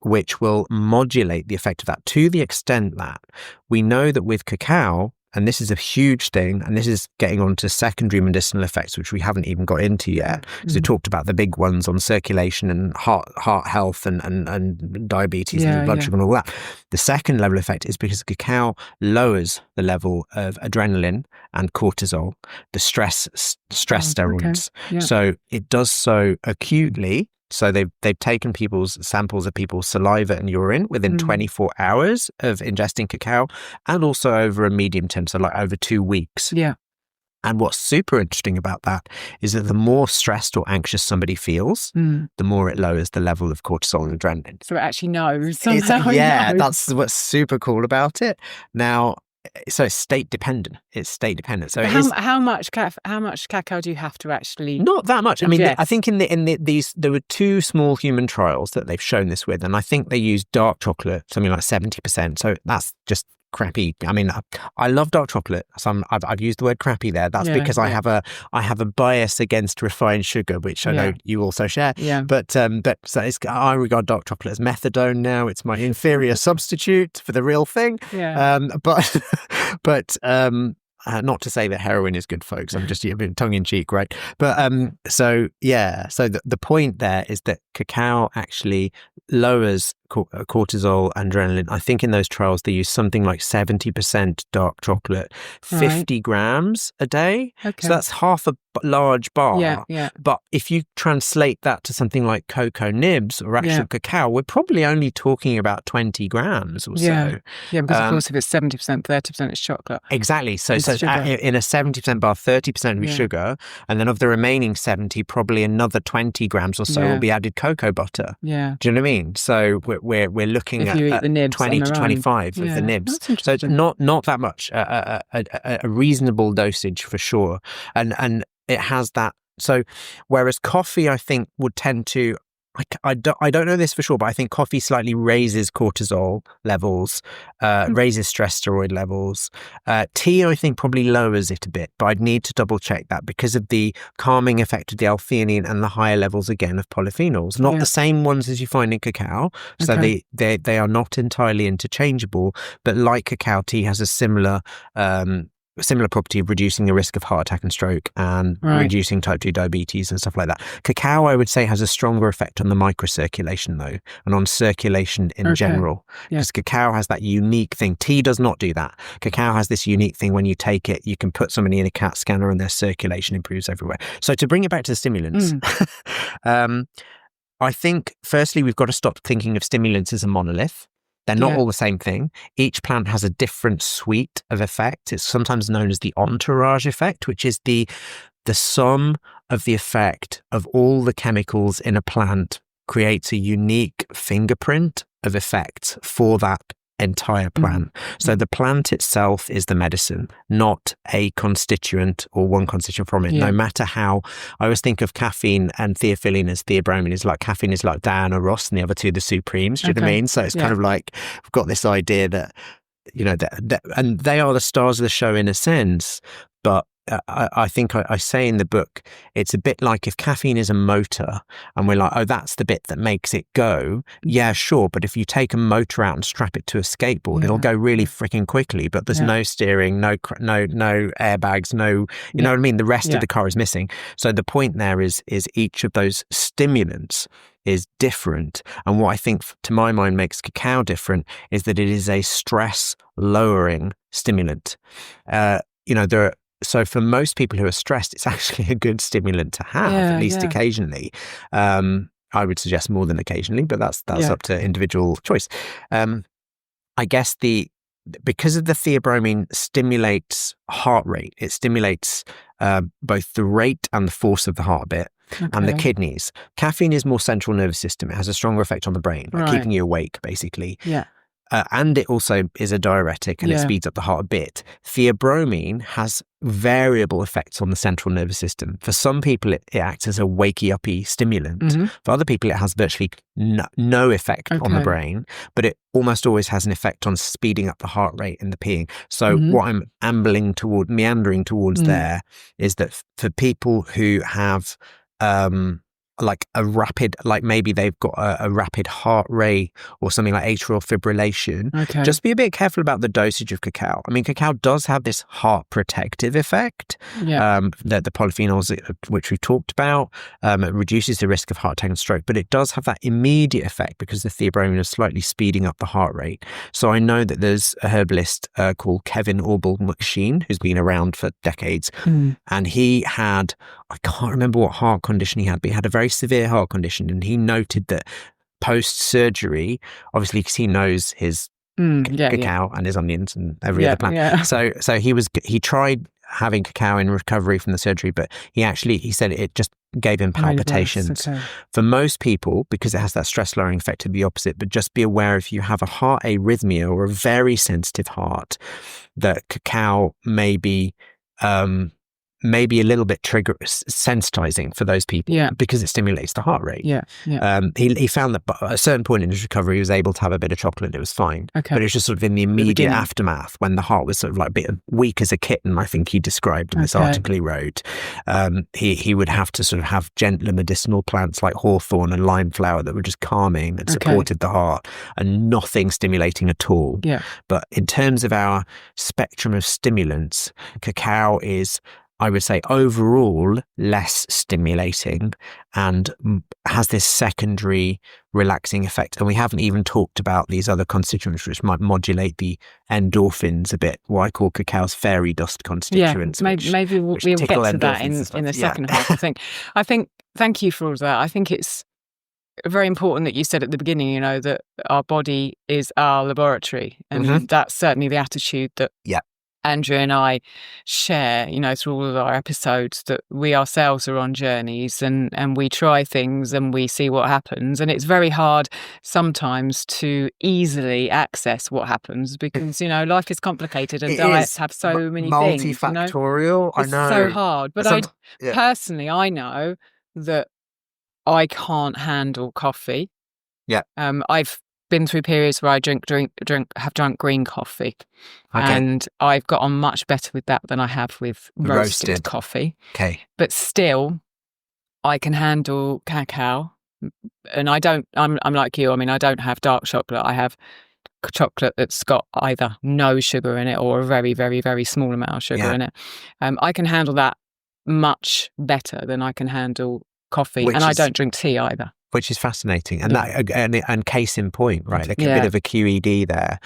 Speaker 3: which will modulate the effect of that to the extent that we know that with cacao, and this is a huge thing, and this is getting on to secondary medicinal effects, which we haven't even got into yet, because we talked about the big ones on circulation and heart health and diabetes and blood sugar and all that. The second level effect is because cacao lowers the level of adrenaline and cortisol, the stress steroids.
Speaker 1: Okay. Yeah.
Speaker 3: So it does so acutely. So they've taken samples of people's saliva and urine within 24 hours of ingesting cacao, and also over a medium term, so like over 2 weeks.
Speaker 1: Yeah.
Speaker 3: And what's super interesting about that is that the more stressed or anxious somebody feels, the more it lowers the level of cortisol and adrenaline.
Speaker 1: So it actually knows.
Speaker 3: That's what's super cool about it. Now, so it's state dependent. So
Speaker 1: how much cacao do you have to actually?
Speaker 3: Not that much.
Speaker 1: ingest?
Speaker 3: I mean, I think in these there were 2 small human trials that they've shown this with, and I think they used dark chocolate, something like 70%. So that's just crappy. I mean, I love dark chocolate. So I've used the word crappy there. That's because I have a bias against refined sugar, which I know you also share.
Speaker 1: Yeah.
Speaker 3: But I regard dark chocolate as methadone now. It's my inferior substitute for the real thing.
Speaker 1: Yeah.
Speaker 3: But not to say that heroin is good, folks. I'm just a bit tongue in cheek, right? But so the point there is that cacao actually lowers cortisol and adrenaline. I think in those trials they use something like 70% dark chocolate, 50 grams a day.
Speaker 1: Okay.
Speaker 3: So that's half a large bar.
Speaker 1: Yeah.
Speaker 3: But if you translate that to something like cocoa nibs or actual cacao, we're probably only talking about 20 grams or so.
Speaker 1: Yeah, because of course if it's 70%, 30% is chocolate.
Speaker 3: Exactly. So
Speaker 1: It's
Speaker 3: in a 70% bar, 30% is sugar, and then of the remaining 70, probably another 20 grams or so will be added cocoa butter.
Speaker 1: Yeah.
Speaker 3: Do you know what I mean? So we're looking at
Speaker 1: the nibs
Speaker 3: 20 to 25 of the nibs. So it's not that much, a reasonable dosage for sure. And it has that. So whereas coffee, I think, would tend to, I don't know this for sure, but I think coffee slightly raises cortisol levels, raises stress steroid levels. Tea, I think, probably lowers it a bit, but I'd need to double check that because of the calming effect of the L-theanine and the higher levels again of polyphenols. Not the same ones as you find in cacao, so they are not entirely interchangeable. But like cacao, tea has a similar property of reducing the risk of heart attack and stroke and reducing type 2 diabetes and stuff like that. Cacao, I would say, has a stronger effect on the microcirculation though, and on circulation in general. Because cacao has that unique thing. Tea does not do that. Cacao has this unique thing. When you take it, you can put somebody in a CAT scanner and their circulation improves everywhere. So to bring it back to the stimulants, I think firstly, we've got to stop thinking of stimulants as a monolith. They're not all the same thing. Each plant has a different suite of effects. It's sometimes known as the entourage effect, which is the sum of the effect of all the chemicals in a plant creates a unique fingerprint of effects for that entire plant. So the plant itself is the medicine, not a constituent or one constituent from it. No matter how, I always think of caffeine and theophylline as theobromine is like caffeine is like Diana Ross and the other two the Supremes. Do you know what I mean? So it's kind of like we've got this idea that, you know, and they are the stars of the show in a sense, but I think I say in the book, it's a bit like if caffeine is a motor and we're like, oh, that's the bit that makes it go. Yeah, sure. But if you take a motor out and strap it to a skateboard, it'll go really freaking quickly. But there's no steering, no airbags, no, you know what I mean? The rest of the car is missing. So the point there is each of those stimulants is different. And what I think, to my mind, makes cacao different is that it is a stress lowering stimulant. So for most people who are stressed, it's actually a good stimulant to have, at least occasionally. I would suggest more than occasionally, but that's up to individual choice. I guess because of the theobromine stimulates heart rate, it stimulates both the rate and the force of the heartbeat and the kidneys. Caffeine is more central nervous system. It has a stronger effect on the brain, keeping you awake, basically. Yeah. And it also is a diuretic and it speeds up the heart a bit. Theobromine has variable effects on the central nervous system. For some people, it acts as a wakey-uppy stimulant. For other people, it has virtually no effect on the brain, but it almost always has an effect on speeding up the heart rate and the peeing. So what I'm meandering towards there is that for people who have like a rapid, like maybe they've got a rapid heart rate or something like atrial fibrillation, just be a bit careful about the dosage of cacao. I mean, cacao does have this heart protective effect, that the polyphenols, which we talked about, it reduces the risk of heart attack and stroke, but it does have that immediate effect because the theobromine is slightly speeding up the heart rate. So I know that there's a herbalist called Kevin Orbel McSheen, who's been around for decades, and he had, I can't remember what heart condition he had, but he had a very severe heart condition, and he noted that post-surgery, obviously because he knows his cacao and his onions and every other plant, so he tried having cacao in recovery from the surgery, but he said it just gave him palpitations. For most people, because it has that stress lowering effect, of the opposite, but just be aware if you have a heart arrhythmia or a very sensitive heart, that cacao may be maybe a little bit sensitizing for those people, because it stimulates the heart rate. He found that at a certain point in his recovery, he was able to have a bit of chocolate and it was fine. But it was just sort of in the immediate aftermath, when the heart was sort of like a bit weak as a kitten, I think he described in this article he wrote. He would have to sort of have gentler medicinal plants like hawthorn and lime flower that were just calming and supported the heart, and nothing stimulating at all. But in terms of our spectrum of stimulants, cacao is, I would say, overall less stimulating and has this secondary relaxing effect. And we haven't even talked about these other constituents which might modulate the endorphins a bit, what I call cacao's fairy dust constituents.
Speaker 1: Maybe we'll get to that in the second half. I think, thank you for all of that. I think it's very important that you said at the beginning, that our body is our laboratory. And that's certainly the attitude that Andrea and I share, through all of our episodes, that we ourselves are on journeys and we try things and we see what happens. And it's very hard sometimes to easily access what happens because, life is complicated and diets have so many things.
Speaker 3: Multifactorial, I know.
Speaker 1: It's so hard. But personally, I know that I can't handle coffee. I've been through periods where I have drunk green coffee, and I've got on much better with that than I have with roasted coffee. But still, I can handle cacao, and I'm like you. I mean, I don't have dark chocolate. I have chocolate that's got either no sugar in it or a very, very, very small amount of sugar in it. I can handle that much better than I can handle coffee, and I don't drink tea either.
Speaker 3: Which is fascinating, and that and case in point, right? Like a bit of a QED there.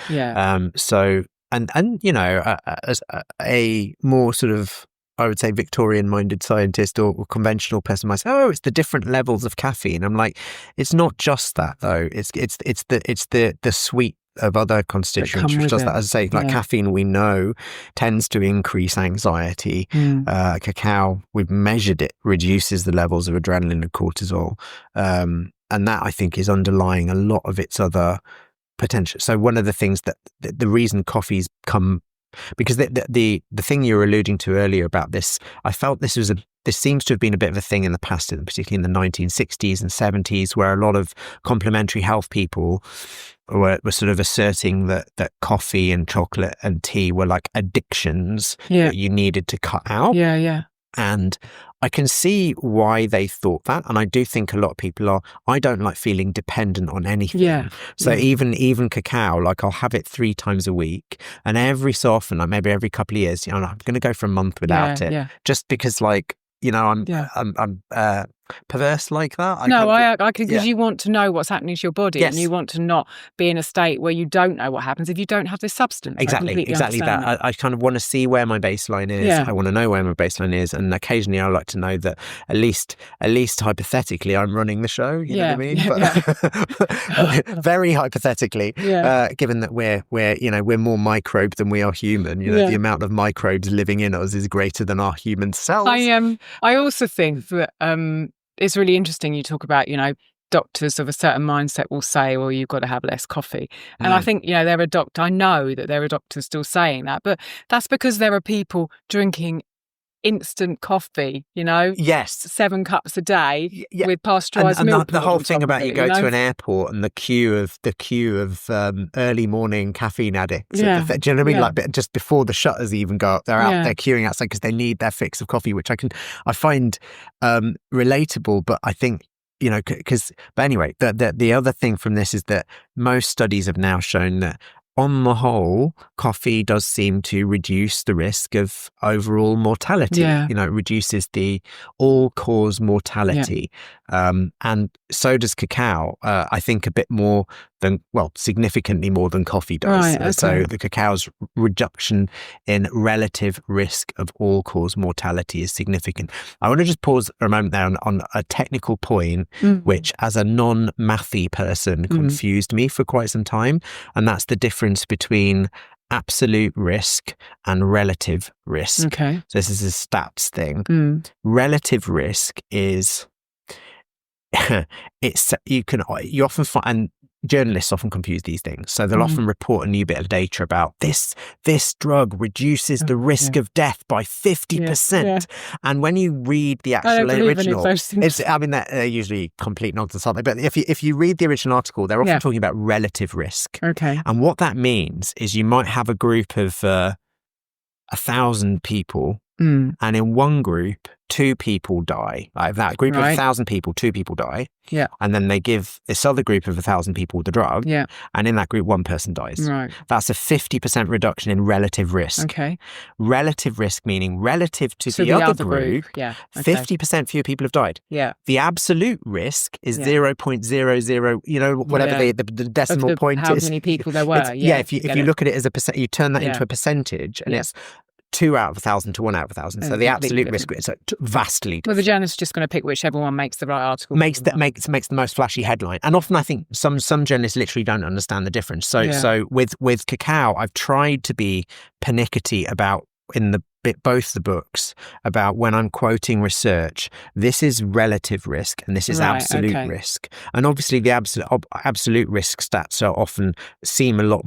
Speaker 3: So as a more sort of, I would say, Victorian-minded scientist or conventional person might say, "Oh, it's the different levels of caffeine." I'm like, it's not just that though. It's the sweet of other constituents which does that. As I say, like caffeine, we know tends to increase anxiety. Cacao, we've measured it, reduces the levels of adrenaline and cortisol, and that I think is underlying a lot of its other potential. So one of the things that the reason coffee's come, because the thing you were alluding to earlier about this, I felt this seems to have been a bit of a thing in the past, particularly in the 1960s and 70s, where a lot of complementary health people were sort of asserting that coffee and chocolate and tea were like addictions that you needed to cut out. And I can see why they thought that. And I do think a lot of people are, I don't like feeling dependent on anything. So even cacao, like I'll have it 3 times a week. And every so often, like maybe every couple of years, I'm going to go for a month without it. Just because I'm perverse like that.
Speaker 1: I can, because you want to know what's happening to your body, and you want to not be in a state where you don't know what happens if you don't have this substance.
Speaker 3: Exactly that. I kind of want to see where my baseline is. I want to know where my baseline is, and occasionally I like to know that at least hypothetically I'm running the show. You know what I mean? But very hypothetically, given that we're more microbe than we are human. The amount of microbes living in us is greater than our human cells.
Speaker 1: I also think that it's really interesting you talk about, doctors of a certain mindset will say, well, you've got to have less coffee. And I think, I know that there are doctors still saying that, but that's because there are people drinking instant coffee, 7 cups a day with pasteurized milk.
Speaker 3: And the whole thing about you go to an airport and the queue of early morning caffeine addicts. Do you know what I mean? Like just before the shutters even go up, they're out there queuing outside because they need their fix of coffee, which I find relatable. But I think but anyway, the other thing from this is that most studies have now shown that on the whole, coffee does seem to reduce the risk of overall mortality.
Speaker 1: Yeah.
Speaker 3: It reduces the all-cause mortality. Yeah. And so does cacao, I think a bit more than, significantly more than coffee does.
Speaker 1: Right, okay.
Speaker 3: So the cacao's reduction in relative risk of all-cause mortality is significant. I want to just pause a moment there on a technical point, which as a non-mathy person confused me for quite some time, and that's the difference between absolute risk and relative risk.
Speaker 1: Okay.
Speaker 3: So this is a stats thing. Relative risk is you often find, and journalists often confuse these things. So they'll often report a new bit of data about this drug reduces the risk of death by 50%. Yeah. And when you read the actual original, they're usually complete nonsense, aren't they? But if you read the original article, they're often talking about relative risk.
Speaker 1: Okay.
Speaker 3: And what that means is you might have a group of 1,000 people, and in one group, 2 people die. Like that group of 1,000 people, 2 people die.
Speaker 1: Yeah.
Speaker 3: And then they give this other group of 1,000 people the drug.
Speaker 1: Yeah.
Speaker 3: And in that group, 1 person dies.
Speaker 1: Right.
Speaker 3: That's a 50% reduction in relative risk.
Speaker 1: Okay.
Speaker 3: Relative risk meaning relative to the other group, 50% fewer people have died.
Speaker 1: Yeah.
Speaker 3: The absolute risk is 0.00, whatever the decimal point
Speaker 1: how
Speaker 3: is.
Speaker 1: How many people there were.
Speaker 3: If you look at it as a percent, you turn that into a percentage, and it's 2 out of 1,000 to 1 out of 1,000. So the absolute risk is vastly different.
Speaker 1: Well, the journalist's just going to pick whichever one makes the right article.
Speaker 3: Makes the most flashy headline. And often I think some journalists literally don't understand the difference. So with cacao, I've tried to be pernickety about both the books about when I'm quoting research, this is relative risk and this is absolute risk. And obviously the absolute risk stats often seem a lot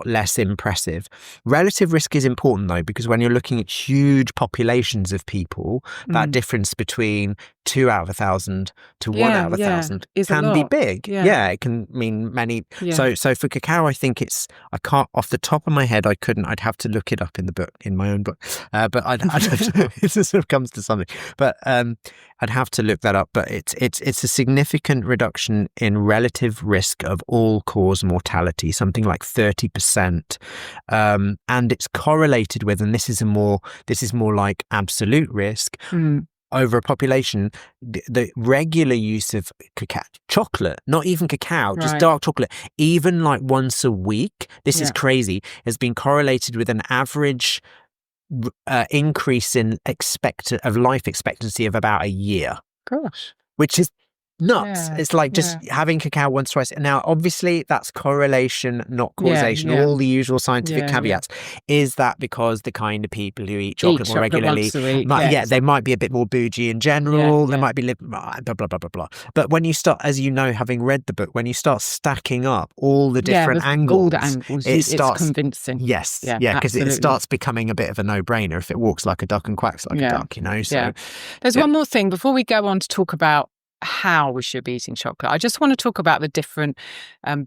Speaker 3: less impressive. Relative risk is important though, because when you're looking at huge populations of people, that difference between 2 out of 1,000 to 1 out of 1,000 can be big. Yeah, it can mean many. Yeah. So for cacao, I think I can't, off the top of my head, I'd have to look it up in my own book. But it sort of comes to something. But I'd have to look that up. But it's a significant reduction in relative risk of all-cause mortality, something like 30%, and it's correlated with, and this is more like absolute risk. Over a population, the regular use of cacao, chocolate, not even cacao, just dark chocolate, even like once a week, this is crazy, has been correlated with an average increase in life expectancy of about a year.
Speaker 1: Gosh.
Speaker 3: Which is nuts. It's like just having cacao once, twice. Now, obviously, that's correlation, not causation. All the usual scientific caveats. Is that because the kind of people who eat chocolate more regularly,
Speaker 1: once a week,
Speaker 3: they might be a bit more bougie in general. They might be blah, blah, blah, blah, blah. But when you start, as you know, having read the book, when you start stacking up all the different angles,
Speaker 1: all the angles,
Speaker 3: it starts
Speaker 1: convincing.
Speaker 3: Yes. Because it starts becoming a bit of a no-brainer if it walks like a duck and quacks like a duck, So
Speaker 1: there's one more thing before we go on to talk about how we should be eating chocolate. I just want to talk about the different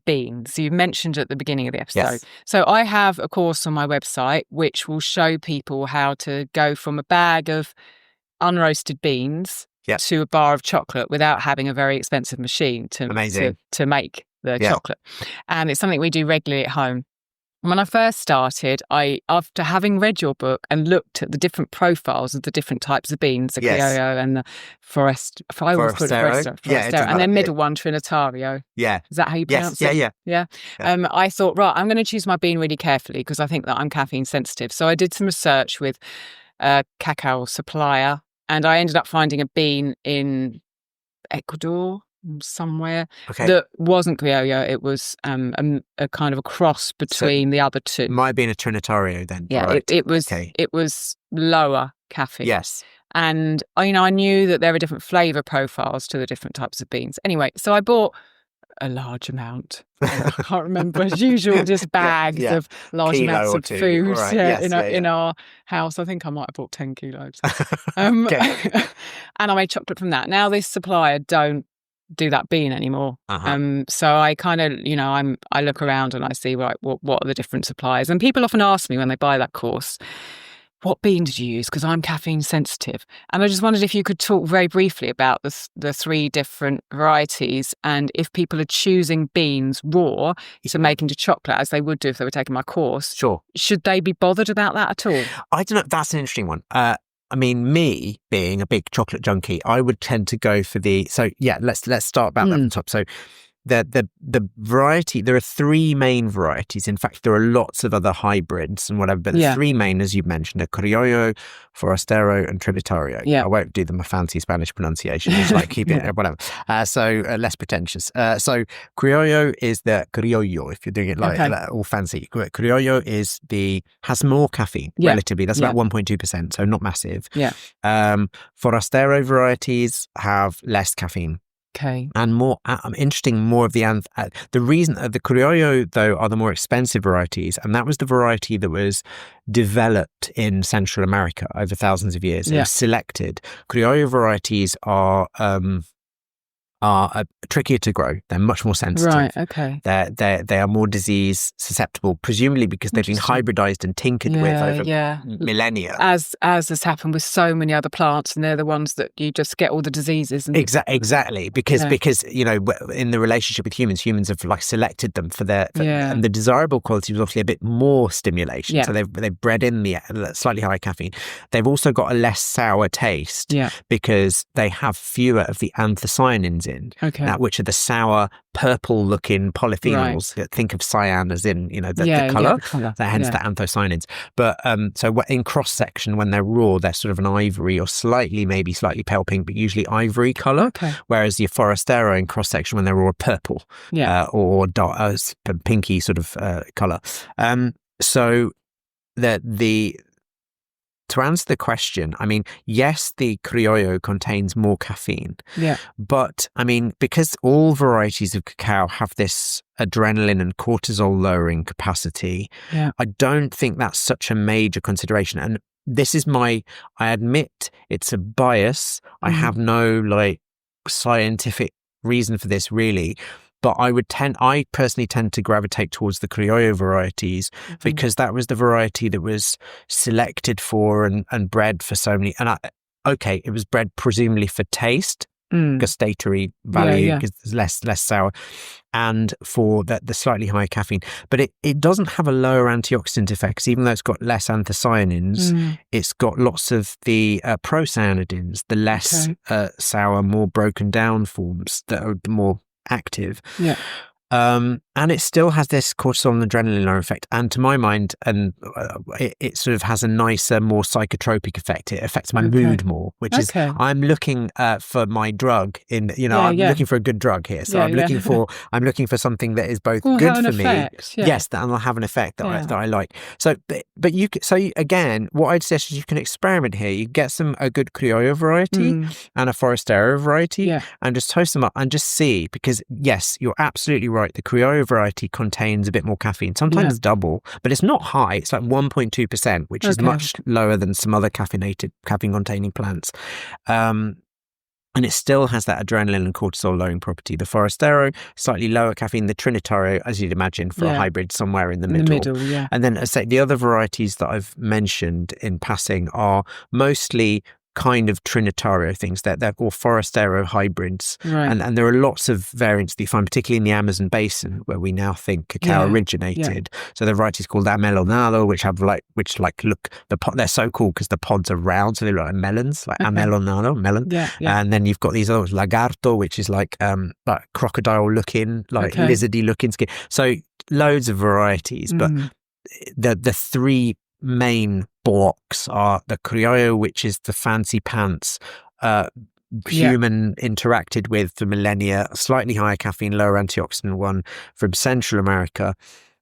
Speaker 1: beans you mentioned at the beginning of the episode.
Speaker 3: Yes.
Speaker 1: So I have a course on my website which will show people how to go from a bag of unroasted beans to a bar of chocolate without having a very expensive machine to make the chocolate. And it's something we do regularly at home. When I first started, after having read your book and looked at the different profiles of the different types of beans, the criollo and the forastero, and then middle one, trinitario.
Speaker 3: Yeah.
Speaker 1: Is that how you pronounce it? Yeah. I thought, I'm going to choose my bean really carefully because I think that I'm caffeine sensitive. So I did some research with a cacao supplier and I ended up finding a bean in Ecuador, somewhere that wasn't criollo. It was a kind of a cross between the other two.
Speaker 3: It might have been a trinitario then.
Speaker 1: Yeah,
Speaker 3: right.
Speaker 1: it was lower caffeine.
Speaker 3: Yes.
Speaker 1: And I knew that there were different flavour profiles to the different types of beans. Anyway, so I bought a large amount. I can't remember, as usual, just bags of large amounts of food in our house. I think I might have bought 10 kilos. And I made chocolate from that. Now this supplier don't do that bean anymore. So I kind of, I look around and I see what are the different suppliers. And people often ask me when they buy that course, what bean did you use? Because I'm caffeine sensitive. And I just wondered if you could talk very briefly about the 3 different varieties, and if people are choosing beans raw to make into chocolate, as they would do if they were taking my course.
Speaker 3: Sure.
Speaker 1: Should they be bothered about that at all?
Speaker 3: I don't know. That's an interesting one. I mean, me being a big chocolate junkie, I would tend to go for let's start about that from the top. So the variety, there are 3 main varieties. In fact, there are lots of other hybrids and whatever, but the 3 main, as you mentioned, are Criollo, Forastero, and Trinitario. I won't do them a fancy Spanish pronunciation, just like keep it whatever. So less pretentious. So Criollo is the Criollo, if you're doing it like all fancy. Criollo has more caffeine relatively. That's about 1.2%, so not massive. Forastero varieties have less caffeine.
Speaker 1: Okay.
Speaker 3: And more of the reason the Criollo, though, are the more expensive varieties, and that was the variety that was developed in Central America over thousands of years. It was selected. Criollo varieties are trickier to grow. They're much more sensitive.
Speaker 1: Right, okay.
Speaker 3: They are more disease susceptible, presumably because they've been hybridized and tinkered with over millennia.
Speaker 1: As has happened with so many other plants, and they're the ones that you just get all the diseases. And
Speaker 3: exactly, because in the relationship with humans have like selected them for and the desirable quality was obviously a bit more stimulation. So they've bred in the slightly higher caffeine. They've also got a less sour taste because they have fewer of the anthocyanins in, which are the sour purple-looking polyphenols. Right. Think of cyan as in the colour. Hence the anthocyanins. But so in cross section, when they're raw, they're sort of an ivory or maybe slightly pale pink, but usually ivory colour. Okay. Whereas your Forastero in cross section, when they're raw, purple or dark, pinky sort of colour. So to answer the question, I mean, yes, the Criollo contains more caffeine. But, I mean, because all varieties of cacao have this adrenaline and cortisol lowering capacity, I don't think that's such a major consideration. And this is I admit it's a bias. I have no, scientific reason for this, really. But I personally tend to gravitate towards the Criollo varieties because that was the variety that was selected for and bred for so many. And it was bred presumably for taste, gustatory value, because there's less sour, and for the slightly higher caffeine. But it doesn't have a lower antioxidant effect, even though it's got less anthocyanins. It's got lots of the procyanidins, the less sour, more broken down forms that are more active. And it still has this cortisol and adrenaline lowering effect. And to my mind, it sort of has a nicer, more psychotropic effect. It affects my mood more, which is I'm looking for my drug I'm looking for a good drug here. So I'm looking for something that is both good for me. Yes, that will have an effect that I like. So, again, what I'd suggest is you can experiment here. You get a good Criollo variety and a Forastero variety, and just toast them up and just see. Because yes, you're absolutely right. The Criollo variety contains a bit more caffeine, sometimes double, but it's not high. It's like 1.2%, which is much lower than some other caffeine-containing plants. And it still has that adrenaline and cortisol lowering property. The Forastero, slightly lower caffeine. The Trinitario, as you'd imagine, for a hybrid, somewhere in the middle. And then, as I say, the other varieties that I've mentioned in passing are mostly kind of Trinitario things. They're all Forastero hybrids. And there are lots of variants that you find, particularly in the Amazon basin, where we now think cacao originated. So the varieties called amelonado, they're so cool because the pods are round, so they look like melons, like amelonado, melon. And then you've got these other ones, lagarto, which is like crocodile looking, lizardy looking skin. So loads of varieties, but the 3 main blocks are the Criollo, which is the fancy pants, human interacted with for millennia, slightly higher caffeine, lower antioxidant one from Central America,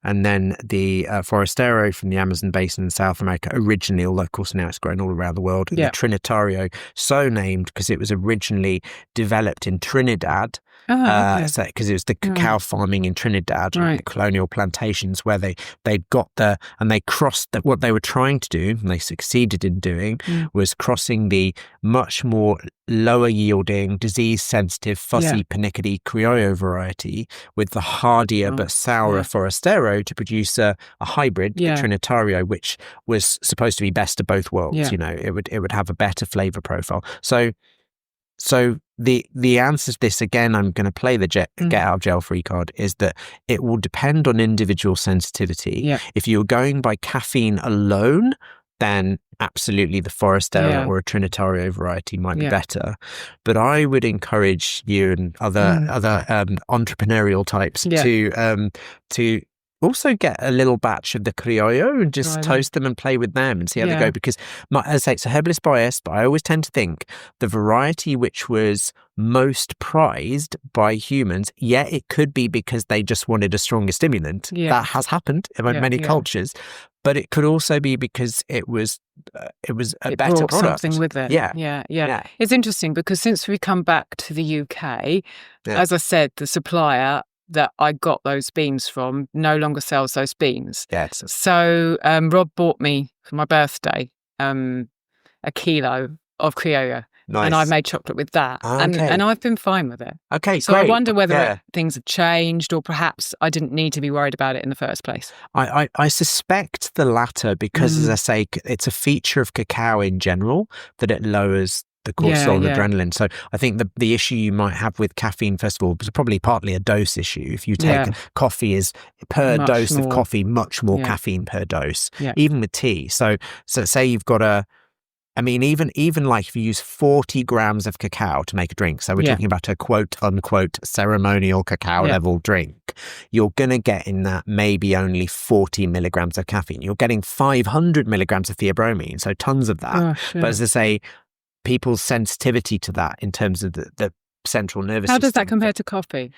Speaker 3: and then the Forastero from the Amazon basin in South America originally, although of course now it's grown all around the world. The Trinitario, so named because it was originally developed in Trinidad So because it was the cacao farming in Trinidad, the colonial plantations where they'd got they crossed what they were trying to do, and they succeeded in doing, was crossing the much more lower yielding, disease sensitive, fussy, panickety Criollo variety with the hardier but sourer Forastero to produce a hybrid, Trinitario, which was supposed to be best of both worlds. You know, it would have a better flavor profile. So the answer to this, again, I'm going to play the get out of jail free card, is that it will depend on individual sensitivity. Yeah. If you're going by caffeine alone, then absolutely the Forastero or a Trinitario variety might be better. But I would encourage you and other entrepreneurial types to also get a little batch of the Criollo and just toast them and play with them and see how they go. Because, as I say, it's a herbalist bias, but I always tend to think the variety which was most prized by humans, it could be because they just wanted a stronger stimulant. That has happened in many cultures. But it could also be because it was a better product.
Speaker 1: Something with it. Yeah. It's interesting because since we come back to the UK, as I said, the supplier that I got those beans from no longer sells those beans.
Speaker 3: Yes.
Speaker 1: So Rob bought me for my birthday a kilo of Criollo.
Speaker 3: Nice.
Speaker 1: And I made chocolate with that. And I've been fine with it.
Speaker 3: Okay,
Speaker 1: so
Speaker 3: great.
Speaker 1: I wonder whether things have changed, or perhaps I didn't need to be worried about it in the first place.
Speaker 3: I suspect the latter because, as I say, it's a feature of cacao in general that it lowers the cortisol and adrenaline. So I think the issue you might have with caffeine, first of all, is probably partly a dose issue. If you take coffee, is per much dose more. Of coffee, much more caffeine per dose, even with tea. So say you've got even like if you use 40 grams of cacao to make a drink, so we're talking about a quote unquote ceremonial cacao level drink, you're going to get in that maybe only 40 milligrams of caffeine. You're getting 500 milligrams of theobromine, so tons of that. But as I say, people's sensitivity to that in terms of the central nervous system.
Speaker 1: How does that compare to coffee?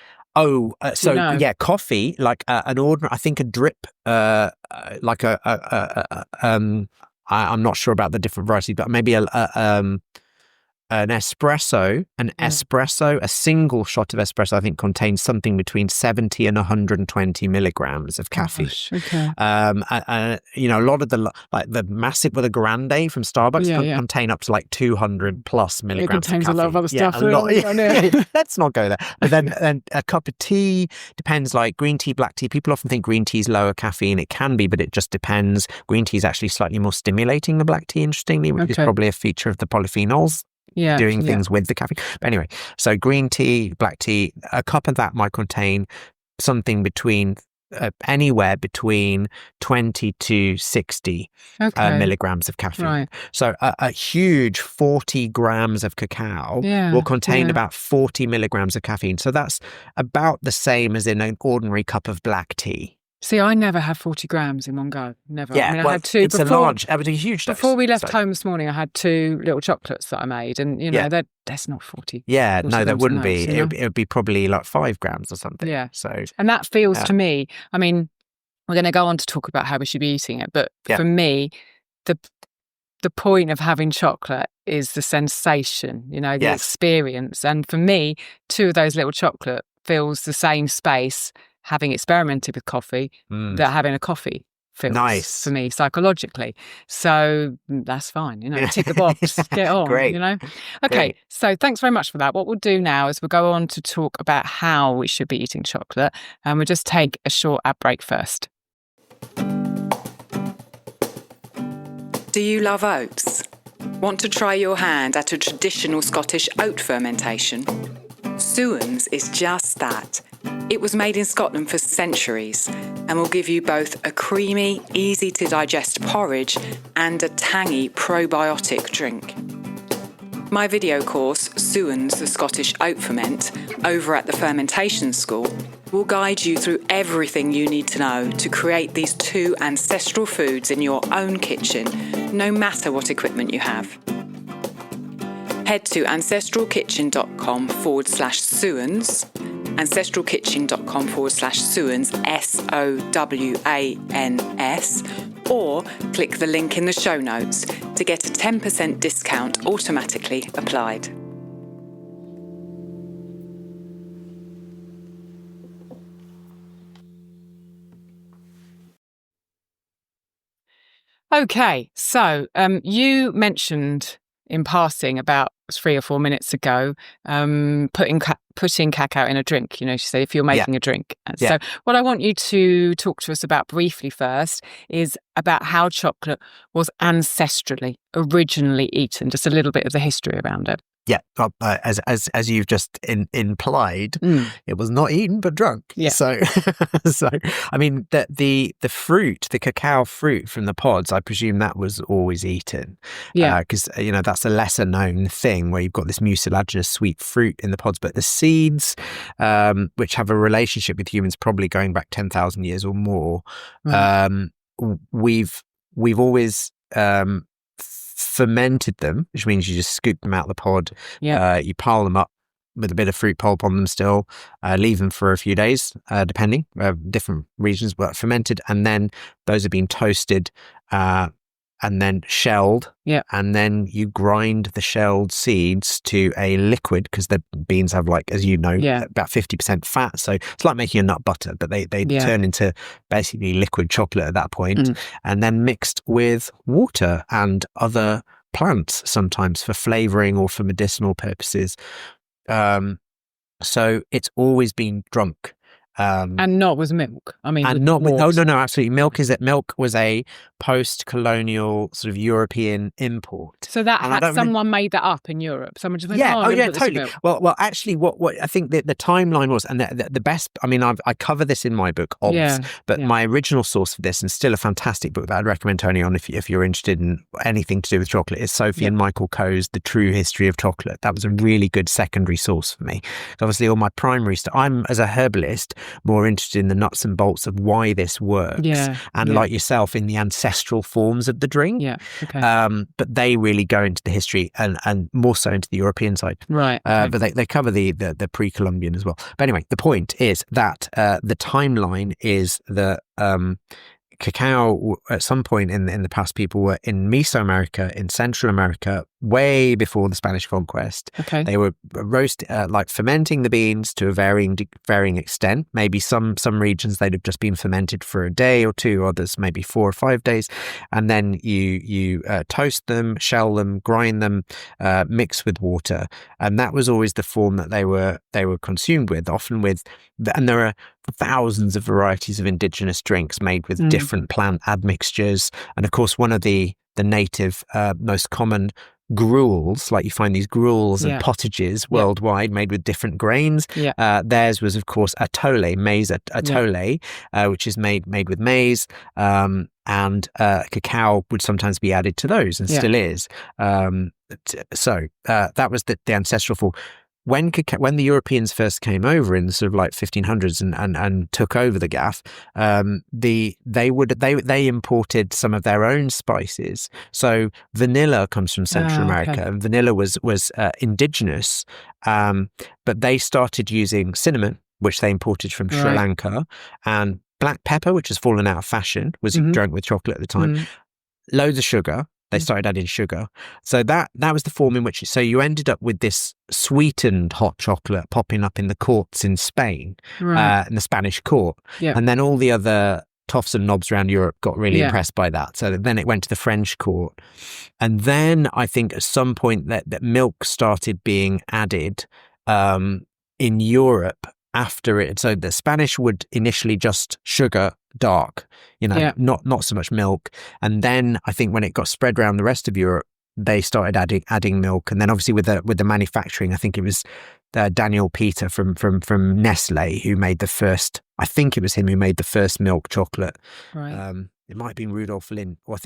Speaker 3: Coffee, like an ordinary, I think a drip, like I'm not sure about the different varieties, but maybe an espresso, a single shot of espresso, I think contains something between 70 and 120 milligrams of caffeine.
Speaker 1: Gosh, okay.
Speaker 3: A lot of the massive, the grande from Starbucks contain up to like 200 plus milligrams of caffeine.
Speaker 1: It contains a lot of other stuff.
Speaker 3: Let's not go there. But then a cup of tea depends, like green tea, black tea. People often think green tea is lower caffeine. It can be, but it just depends. Green tea is actually slightly more stimulating than black tea, interestingly, which is probably a feature of the polyphenols. Doing things with the caffeine. But anyway, so green tea, black tea, a cup of that might contain something between anywhere between 20 to 60 milligrams of caffeine. Right. So a huge 40 grams of cacao will contain about 40 milligrams of caffeine. So that's about the same as in an ordinary cup of black tea.
Speaker 1: See, I never had 40 grams in one go. Never.
Speaker 3: Yeah,
Speaker 1: I had two.
Speaker 3: It's a huge dose.
Speaker 1: Before we left home this morning, I had 2 little chocolates that I made, and that's not 40.
Speaker 3: Yeah, no, that wouldn't be. It would be probably like 5 grams or something.
Speaker 1: Yeah.
Speaker 3: So,
Speaker 1: and that feels to me. I mean, we're going to go on to talk about how we should be eating it, but for me, the point of having chocolate is the sensation, the experience, and for me, 2 of those little chocolate fills the same space. Having experimented with coffee, that having a coffee feels for me psychologically. So that's fine, tick the box, get on,
Speaker 3: Great.
Speaker 1: Okay,
Speaker 3: Great.
Speaker 1: So thanks very much for that. What we'll do now is we'll go on to talk about how we should be eating chocolate, and we'll just take a short ad break first.
Speaker 2: Do you love oats? Want to try your hand at a traditional Scottish oat fermentation? Suans is just that. It was made in Scotland for centuries and will give you both a creamy, easy-to-digest porridge and a tangy probiotic drink. My video course, Suans, the Scottish Oat Ferment, over at the Fermentation School, will guide you through everything you need to know to create these 2 ancestral foods in your own kitchen, no matter what equipment you have. Head to ancestralkitchen.com/Suans, ancestralkitchen.com/Suans, SOWANS, or click the link in the show notes to get a 10% discount automatically applied.
Speaker 1: Okay, so you mentioned in passing about 3 or 4 minutes ago putting cacao in a drink. She said if you're making a drink. So what I want you to talk to us about briefly first is about how chocolate was ancestrally originally eaten, just a little bit of the history around it.
Speaker 3: Yeah, as you've just implied, it was not eaten but drunk.
Speaker 1: Yeah.
Speaker 3: So I mean the fruit, the cacao fruit from the pods, I presume that was always eaten.
Speaker 1: Yeah,
Speaker 3: because that's a lesser known thing where you've got this mucilaginous sweet fruit in the pods, but the seeds, which have a relationship with humans, probably going back 10,000 years or more. Right. We've always fermented them, which means you just scoop them out of the pod. You pile them up with a bit of fruit pulp on them still, leave them for a few days, depending, different regions, but fermented, and then those have been toasted and then shelled, and then you grind the shelled seeds to a liquid, because the beans have, like, as you know, about 50% fat, so it's like making a nut butter, but they turn into basically liquid chocolate at that point, and then mixed with water and other plants, sometimes for flavouring or for medicinal purposes. So it's always been drunk.
Speaker 1: And not with milk. I mean,
Speaker 3: and not with, no, absolutely. Milk was a post-colonial sort of European import.
Speaker 1: So that had someone made that up in Europe. Someone just went,
Speaker 3: totally. Well, actually, what I think the timeline was, and the best. I mean, I cover this in my book, but my original source for this, and still a fantastic book that I'd recommend Tony on if you're interested in anything to do with chocolate, is Sophie and Michael Coe's The True History of Chocolate. That was a really good secondary source for me. Obviously, all my primary stuff. I'm, as a herbalist, more interested in the nuts and bolts of why this works, like yourself, in the ancestral forms of the drink. But they really go into the history and more so into the European side,
Speaker 1: right?
Speaker 3: But they cover the pre-Columbian as well. But anyway, the point is that the timeline is that cacao, at some point in the past, people were in Mesoamerica, in Central America, way before the Spanish conquest. They were fermenting the beans to a varying extent. Maybe some regions they'd have just been fermented for a day or two, others maybe 4 or 5 days, and then you toast them, shell them, grind them, mix with water, and that was always the form that they were consumed with. Often and there are thousands of varieties of indigenous drinks made with different plant admixtures, and of course one of the native most common gruels, like you find these gruels and potages worldwide made with different grains. Theirs was, of course, maize atole, which is made with maize, and cacao would sometimes be added to those, and still is. So that was the ancestral form. When the Europeans first came over in sort of like 1500s and took over the gaff, they imported some of their own spices. So vanilla comes from Central America, and vanilla was indigenous, but they started using cinnamon, which they imported from Sri Lanka, and black pepper, which has fallen out of fashion, was drunk with chocolate at the time. Loads of sugar. They started adding sugar. So that was the form in which... So you ended up with this sweetened hot chocolate popping up in the courts in Spain, in the Spanish court. And then all the other toffs and knobs around Europe got really impressed by that. So then it went to the French court. And then I think at some point that milk started being added in Europe after it. So the Spanish would initially just sugar dark, not so much milk. And then I think when it got spread around the rest of Europe, they started adding milk. And then obviously with the manufacturing, I think it was Daniel Peter from Nestle who made the first. I think it was him who made the first milk chocolate. It might have been Rudolf Lind, or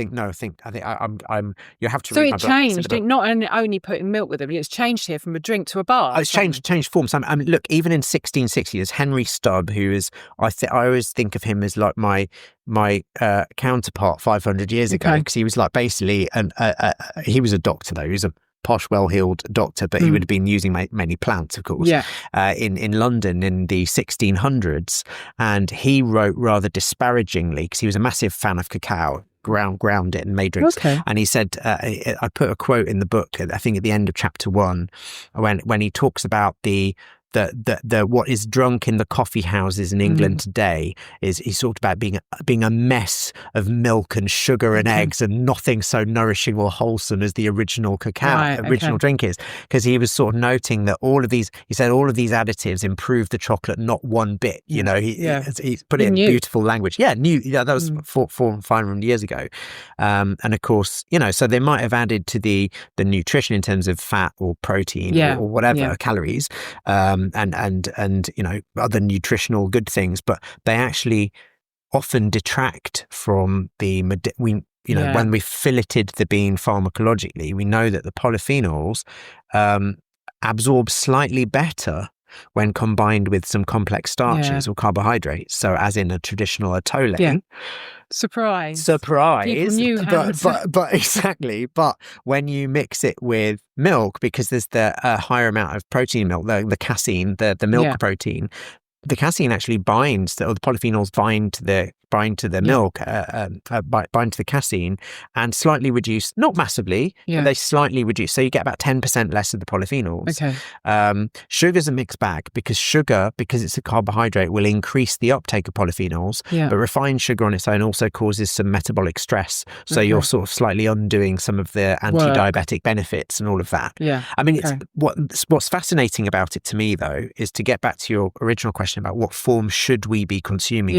Speaker 3: I'm. You have to.
Speaker 1: So it changed. It not only putting milk with it, but it's changed here from a drink to a bar.
Speaker 3: It's changed forms. I mean, look, even in 1660, there's Henry Stubb, who is. I always think of him as like my counterpart 500 years ago, because he was like basically he was a doctor though. He was a posh, well-heeled doctor, but he would have been using many plants, of course, in London in the 1600s. And he wrote rather disparagingly, because he was a massive fan of cacao, ground it and made drinks. And he said, I put a quote in the book, I think at the end of chapter 1, when he talks about the what is drunk in the coffee houses in England today is he's talked about being a mess of milk and sugar and eggs and nothing so nourishing or wholesome as the original cacao, original drink is, because he was sort of noting that he said all of these additives improve the chocolate not one bit. You know, he put it in beautiful language. Yeah, that was 400 years ago. And of course, you know, so they might have added to the nutrition in terms of fat or protein or whatever, calories, and you know, other nutritional good things, but they actually often detract from when we filleted the bean pharmacologically, we know that the polyphenols absorb slightly better when combined with some complex starches or carbohydrates. So as in a traditional atole.
Speaker 1: Yeah. Surprise.
Speaker 3: People knew but exactly. But when you mix it with milk, because there's the higher amount of protein in milk, the casein, the milk protein, the casein actually binds, or the polyphenols bind to the milk, bind to the casein, and slightly reduce, not massively, but they slightly reduce. So you get about 10% less of the polyphenols.
Speaker 1: Okay.
Speaker 3: Sugar's a mixed bag, because sugar, because it's a carbohydrate, will increase the uptake of polyphenols, but refined sugar on its own also causes some metabolic stress. So you're sort of slightly undoing some of the anti-diabetic benefits and all of that.
Speaker 1: Yeah.
Speaker 3: I mean, what's fascinating about it to me, though, is to get back to your original question about what form should we be consuming.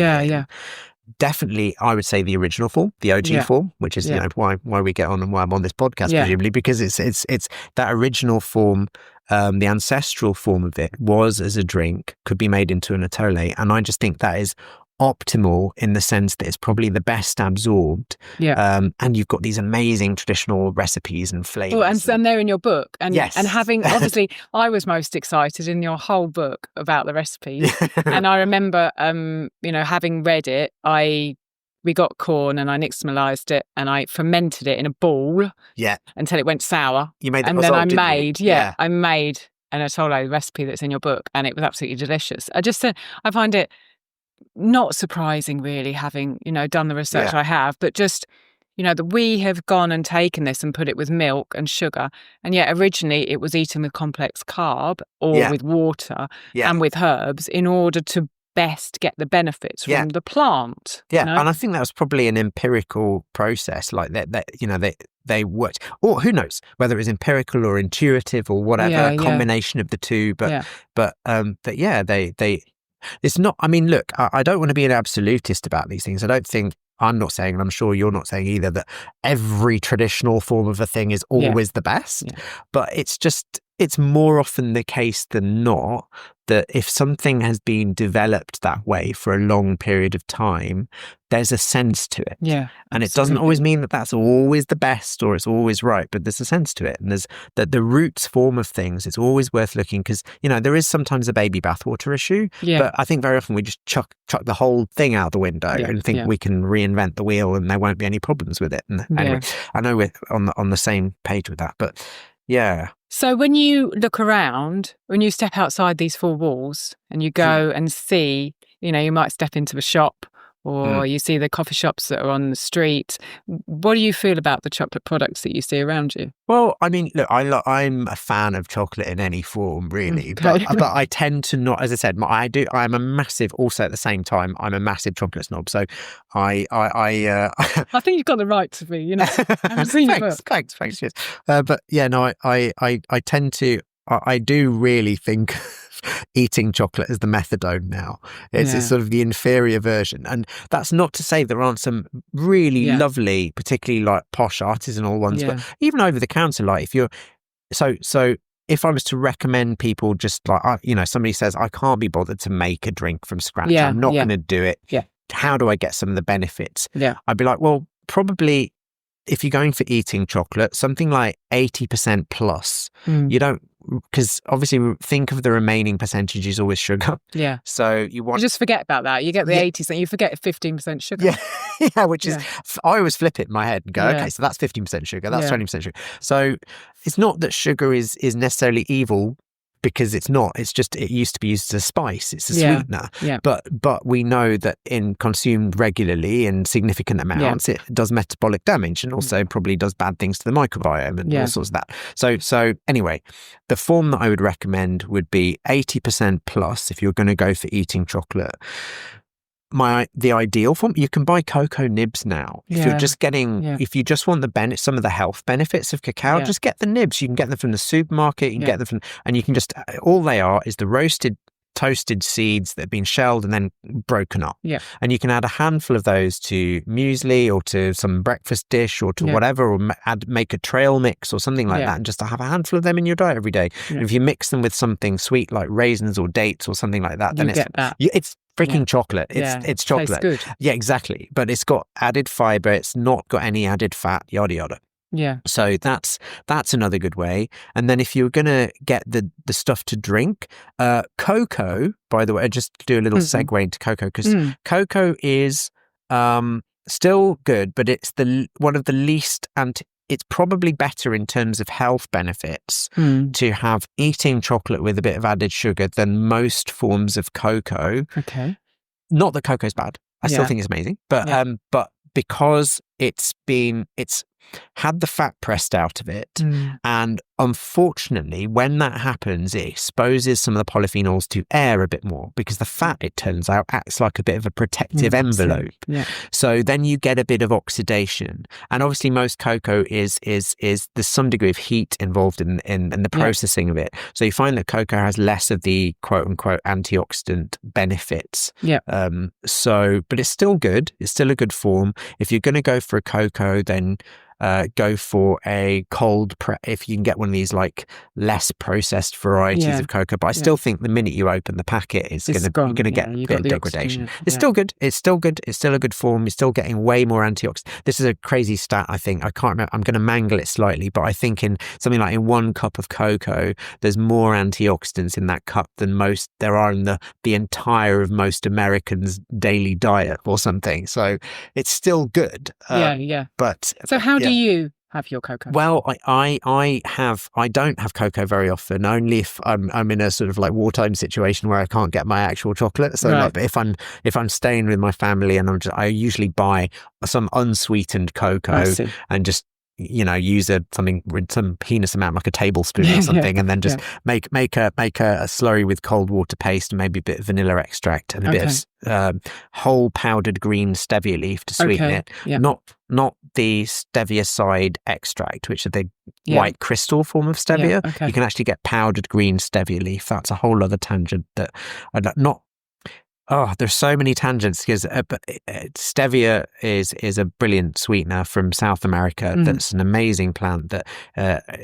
Speaker 3: Definitely, I would say the original form, the OG form, which is you know why we get on and why I'm on this podcast, presumably, because it's that original form. The ancestral form of it was as a drink, could be made into an atole, and I just think that is optimal in the sense that it's probably the best absorbed. And you've got these amazing traditional recipes and flavors.
Speaker 1: And they're in your book. And having, obviously, I was most excited in your whole book about the recipes. And I remember, you know, having read it, we got corn and I nixtamalized it and I fermented it in a ball until it went sour.
Speaker 3: You made
Speaker 1: and then I made an atole recipe that's in your book, and it was absolutely delicious. I find it not surprising, really, having, you know, done the research I have, but just, you know, that we have gone and taken this and put it with milk and sugar, and yet originally it was eaten with complex carb or with water and with herbs in order to best get the benefits from the plant.
Speaker 3: You know? And I think that was probably an empirical process, like that you know, they worked, or who knows whether it was empirical or intuitive or whatever, a combination of the two. But they it's not, I mean, look, I don't want to be an absolutist about these things. I'm not saying, and I'm sure you're not saying either, that every traditional form of a thing is always the best. But it's more often the case than not that if something has been developed that way for a long period of time, there's a sense to it. And it doesn't always mean that that's always the best or it's always right, but there's a sense to it. And there's the roots form of things. It's always worth looking, because, you know, there is sometimes a baby bathwater issue, but I think very often we just chuck the whole thing out the window and think we can reinvent the wheel and there won't be any problems with it. And anyway, I know we're on the same page with that, but so
Speaker 1: when you look around, when you step outside these four walls and you go and see, you know, you might step into a shop or you see the coffee shops that are on the street. What do you feel about the chocolate products that you see around you?
Speaker 3: Well, I mean, look, I'm a fan of chocolate in any form, really, but I tend to not, as I said, I'm a massive, also at the same time, I'm a massive chocolate snob. So I
Speaker 1: think you've got the right to be, you know. I've seen
Speaker 3: thanks, yes. But yeah, no, I tend to, I do really think eating chocolate as the methadone now. It's sort of the inferior version. And that's not to say there aren't some really lovely, particularly like posh artisanal ones, but even over the counter, like if you're, so if I was to recommend people, just like, you know, somebody says, I can't be bothered to make a drink from scratch. I'm not going to do it. How do I get some of the benefits? I'd be like, well, probably if you're going for eating chocolate, something like 80% plus, you don't, because obviously think of the remaining percentage is always sugar. So you just
Speaker 1: forget about that. You get the 80s and you forget 15% sugar.
Speaker 3: Which is, I always flip it in my head and go, okay, so that's 15% sugar, that's 20% sugar. So it's not that sugar is necessarily evil because it's not. It's just, it used to be used as a spice. It's a sweetener.
Speaker 1: Yeah.
Speaker 3: But we know that in consumed regularly in significant amounts, it does metabolic damage and also probably does bad things to the microbiome and all sorts of that. So anyway, the form that I would recommend would be 80% plus if you're going to go for eating chocolate. The ideal form, you can buy cocoa nibs now. If you're just getting, if you just want some of the health benefits of cacao, just get the nibs. You can get them from the supermarket. You can get them from, and you can just, all they are is the roasted, toasted seeds that have been shelled and then broken up.
Speaker 1: Yeah.
Speaker 3: And you can add a handful of those to muesli or to some breakfast dish or to whatever, or make a trail mix or something like that, and just to have a handful of them in your diet every day. And if you mix them with something sweet like raisins or dates or something like that, then it's freaking chocolate. It's chocolate.
Speaker 1: Tastes good.
Speaker 3: Yeah, exactly. But it's got added fiber. It's not got any added fat, yada, yada.
Speaker 1: Yeah.
Speaker 3: So that's another good way. And then if you're going to get the stuff to drink, cocoa, by the way, just do a little segue into cocoa, because cocoa is still good, but it's one of the least, and it's probably better in terms of health benefits to have eating chocolate with a bit of added sugar than most forms of cocoa.
Speaker 1: Okay.
Speaker 3: Not that cocoa's bad. I still think it's amazing, but because it's had the fat pressed out of it, and unfortunately when that happens, it exposes some of the polyphenols to air a bit more, because the fat, it turns out, acts like a bit of a protective envelope. So then you get a bit of oxidation, and obviously most cocoa is there's some degree of heat involved in the processing of it, so you find that cocoa has less of the quote unquote antioxidant benefits. But it's still good. It's still a good form. If you're going to go for a cocoa, then go for a cold if you can get one of these like less processed varieties of cocoa. But I still think the minute you open the packet, you're going to get a bit of degradation. It's still good. It's still good. It's still a good form. You're still getting way more antioxidants. This is a crazy stat, I think. I can't remember. I'm going to mangle it slightly, but I think in something like in 1 cup of cocoa, there's more antioxidants in that cup than there are in the entire of most Americans' daily diet or something. So it's still good. But
Speaker 1: so how do you have your cocoa?
Speaker 3: Well, I don't have cocoa very often, only if I'm in a sort of like wartime situation where I can't get my actual chocolate. So like, if I'm staying with my family, and I usually buy some unsweetened cocoa and just use some heinous amount, like a tablespoon or something, and then just make a slurry with cold water paste and maybe a bit of vanilla extract and a bit of whole powdered green stevia leaf to sweeten it. Not the stevia side extract, which is the white crystal form of stevia. You can actually get powdered green stevia leaf. That's a whole other tangent that there's so many tangents, because stevia is a brilliant sweetener from South America. That's an amazing plant that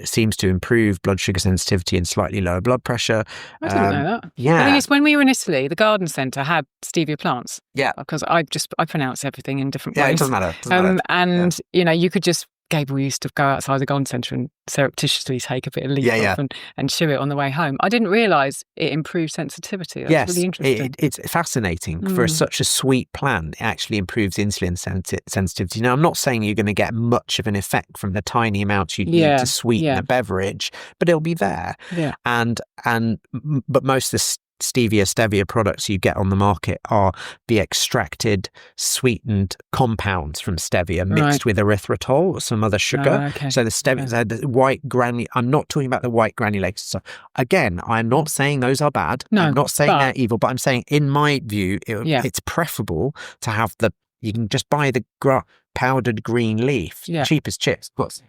Speaker 3: seems to improve blood sugar sensitivity and slightly lower blood pressure.
Speaker 1: I didn't know that.
Speaker 3: Yeah.
Speaker 1: The thing is, when we were in Italy, the garden centre had stevia plants.
Speaker 3: Yeah.
Speaker 1: Because I pronounce everything in different ways.
Speaker 3: Yeah, it doesn't matter.
Speaker 1: And, you could just, Gabriel used to go outside the garden centre and surreptitiously take a bit of leaf off and chew it on the way home. I didn't realise it improved sensitivity. That's really interesting.
Speaker 3: It's fascinating. For such a sweet plant, it actually improves insulin sensitivity. Now, I'm not saying you're going to get much of an effect from the tiny amounts you need to sweeten a beverage, but it'll be there. Yeah. But most of the stevia products you get on the market are the extracted sweetened compounds from stevia mixed with erythritol or some other sugar. So the stevia, the white I'm not talking about the white granulated stuff. Again, I'm not saying those are bad. I'm not saying they're evil, but I'm saying in my view, it's preferable to have you can just buy the powdered green leaf, cheap as chips, of course.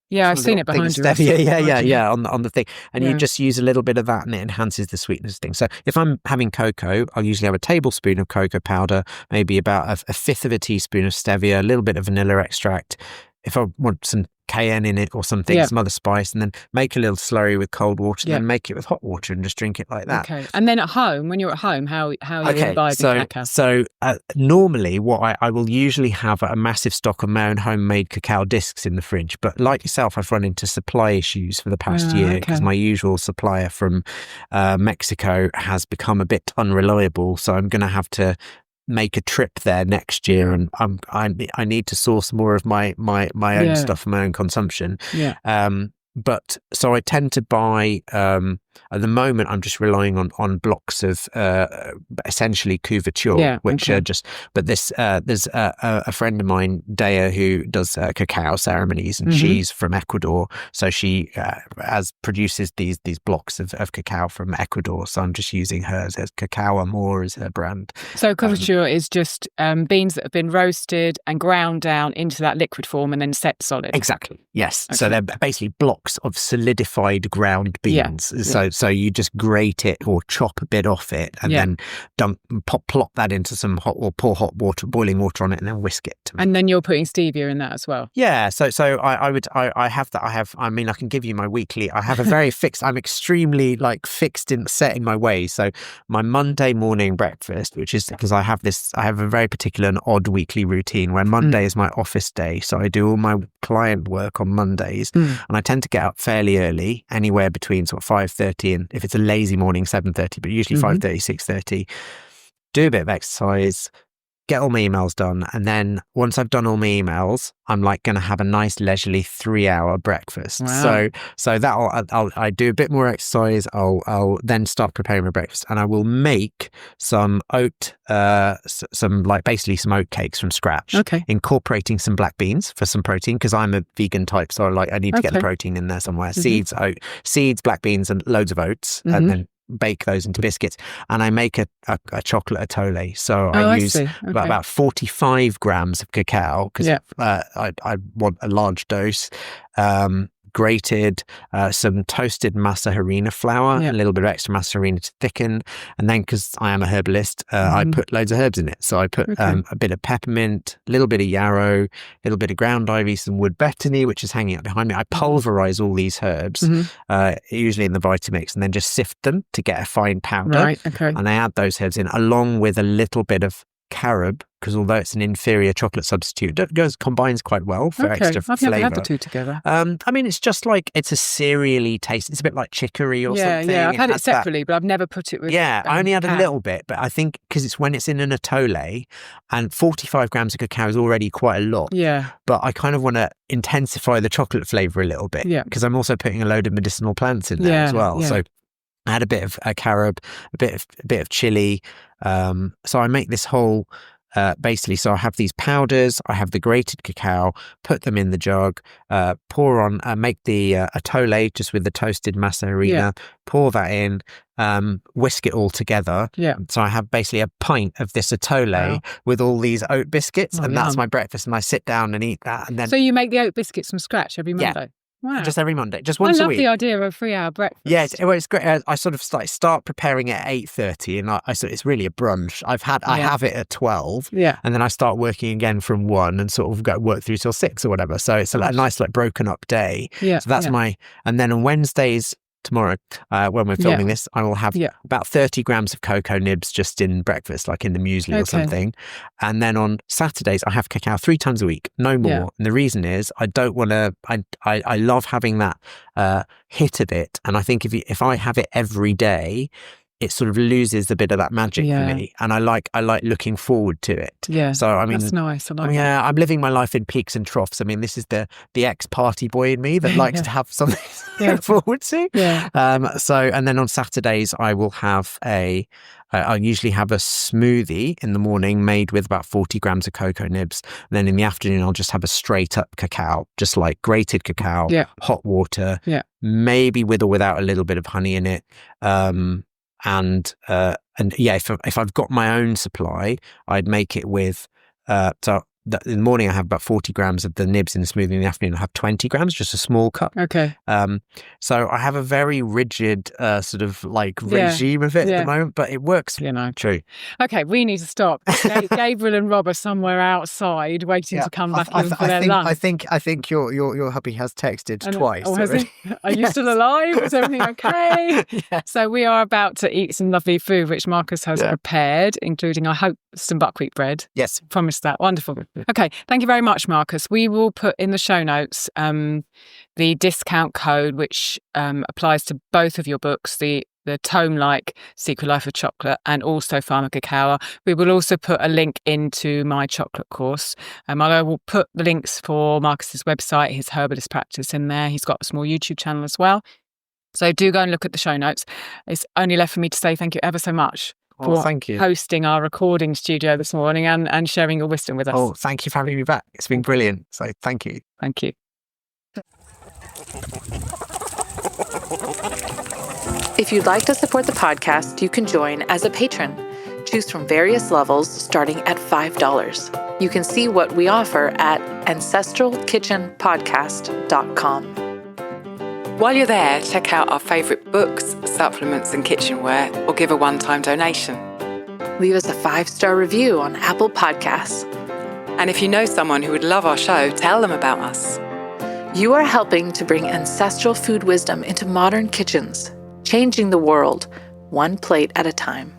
Speaker 1: Yeah, I've seen it behind you.
Speaker 3: Yeah, on the thing. And you just use a little bit of that and it enhances the sweetness thing. So if I'm having cocoa, I'll usually have a tablespoon of cocoa powder, maybe about a fifth of a teaspoon of stevia, a little bit of vanilla extract. If I want some cayenne in it or something, some other spice, and then make a little slurry with cold water, and then make it with hot water and just drink it like that.
Speaker 1: Okay. And then at home, when you're at home, how are you imbibing cacao?
Speaker 3: So normally what I will usually have a massive stock of my own homemade cacao discs in the fridge. But like yourself, I've run into supply issues for the past year, because my usual supplier from Mexico has become a bit unreliable. So I'm going to have to make a trip there next year, and I need to source more of my own stuff for my own consumption. But so I tend to buy at the moment, I'm just relying on blocks of essentially couverture, which are just. But there's a friend of mine, Dea, who does cacao ceremonies, and she's from Ecuador, so she produces these blocks of cacao from Ecuador. So I'm just using hers as Cacao Amor as her brand.
Speaker 1: So couverture is just beans that have been roasted and ground down into that liquid form and then set solid.
Speaker 3: Exactly. Yes. Okay. So they're basically blocks of solidified ground beans. Yeah. So you just grate it or chop a bit off it and then plop that into some pour hot water, boiling water on it, and then whisk it.
Speaker 1: And then you're putting stevia in that as well.
Speaker 3: Yeah. So I have that. I mean, I can give you my weekly. I have a very fixed. I'm extremely fixed in set in my ways. So my Monday morning breakfast, which is because I have a very particular and odd weekly routine where Monday is my office day. So I do all my client work on Mondays, and I tend to get up fairly early, anywhere between sort of 5:30 and, if it's a lazy morning, 7:30, but usually 5:30, 6:30. Do a bit of exercise, get all my emails done, and then once I've done all my emails, I'm going to have a nice leisurely 3-hour breakfast.
Speaker 1: Wow.
Speaker 3: So that I do a bit more exercise. I'll then start preparing my breakfast, and I will make some basically some oat cakes from scratch.
Speaker 1: Okay.
Speaker 3: Incorporating some black beans for some protein, because I'm a vegan type, so I need to get the protein in there somewhere. Seeds, black beans, and loads of oats, and then bake those into biscuits, and I make a chocolate atole. So I use about 45 grams of cacao, because I want a large dose, grated, some toasted masa harina flour, a little bit of extra masa harina to thicken, and then, because I am a herbalist, I put loads of herbs in it. So I put a bit of peppermint, a little bit of yarrow, a little bit of ground ivy, some wood betony, which is hanging up behind me. I pulverize all these herbs, usually in the Vitamix, and then just sift them to get a fine powder.
Speaker 1: Right, okay.
Speaker 3: And I add those herbs in, along with a little bit of carob, because although it's an inferior chocolate substitute, it combines quite well for extra flavour.
Speaker 1: I've never had the two together.
Speaker 3: I mean, it's just it's a cereally taste. It's a bit like chicory or something.
Speaker 1: Yeah, I've had it separately, but I've never put it with.
Speaker 3: Yeah, I only had a little bit, but I think because when it's in an atole, and 45 grams of cacao is already quite a lot.
Speaker 1: Yeah. But
Speaker 3: I kind of want to intensify the chocolate flavour a little bit. Yeah. Because I'm also putting a load of medicinal plants in there as well. Yeah. So I had a bit of carob, a bit of chili. So I make this whole. Basically, so I have these powders, I have the grated cacao, put them in the jug, pour on, make the atole just with the toasted masa harina, pour that in, whisk it all together. Yeah. So I have basically a pint of this atole with all these oat biscuits, and that's my breakfast. And I sit down and eat that. And then.
Speaker 1: So you make the oat biscuits from scratch every Monday? Yeah. Wow.
Speaker 3: Just every Monday, just once a week.
Speaker 1: I love the idea of a 3-hour breakfast.
Speaker 3: Yeah, it's great. I sort of start preparing at 8:30, and it's really a brunch. I have it at 12, and then I start working again from 1, and sort of work through till 6 or whatever. So it's a nice broken up day. Yeah. So that's and then on Wednesdays. Tomorrow, when we're filming this, I will have about 30 grams of cocoa nibs just in breakfast, like in the muesli or something. And then on Saturdays, I have cacao 3 times a week, no more. Yeah. And the reason is I don't want to. I love having that hit of it, and I think if I have it every day, it sort of loses a bit of that magic for me, and I like looking forward to it. Yeah, so I mean,
Speaker 1: that's nice.
Speaker 3: I'm living my life in peaks and troughs. I mean, this is the ex-party boy in me that likes to have something to look forward to. Yeah. So, and then on Saturdays, I will have I usually have a smoothie in the morning made with about 40 grams of cocoa nibs. And then in the afternoon, I'll just have a straight up cacao, just like grated cacao, hot water, maybe with or without a little bit of honey in it. And if I've got my own supply, I'd make it with in the morning I have about 40 grams of the nibs in the smoothie. In the afternoon I have 20 grams, just a small cup. Okay. So I have a very rigid sort of regime of it at the moment, but it works. True.
Speaker 1: Okay, we need to stop. Gabriel and Rob are somewhere outside waiting to come back in for their lunch.
Speaker 3: I think your hubby has texted twice.
Speaker 1: Oh, has he? Are you still alive? Is everything okay? So we are about to eat some lovely food which Marcus has prepared, including, I hope, some buckwheat bread.
Speaker 3: Yes.
Speaker 1: Promise that. Wonderful. Okay, thank you very much, Marcus. We will put in the show notes the discount code which applies to both of your books, the tome-like Secret Life of Chocolate and also Farmer Cacao. We will also put a link into my chocolate course. I will put the links for Marcus's website, his herbalist practice in there. He's got a small YouTube channel as well. So do go and look at the show notes. It's only left for me to say thank you ever so much for
Speaker 3: thank you.
Speaker 1: hosting our recording studio this morning and sharing your wisdom with us.
Speaker 3: Oh, thank you for having me back. It's been brilliant. So thank you.
Speaker 1: Thank you.
Speaker 4: If you'd like to support the podcast, you can join as a patron. Choose from various levels starting at $5. You can see what we offer at ancestralkitchenpodcast.com.
Speaker 2: While you're there, check out our favourite books, supplements and kitchenware, or give a one-time donation.
Speaker 4: Leave us a 5-star review on Apple Podcasts.
Speaker 2: And if you know someone who would love our show, tell them about us.
Speaker 4: You are helping to bring ancestral food wisdom into modern kitchens, changing the world one plate at a time.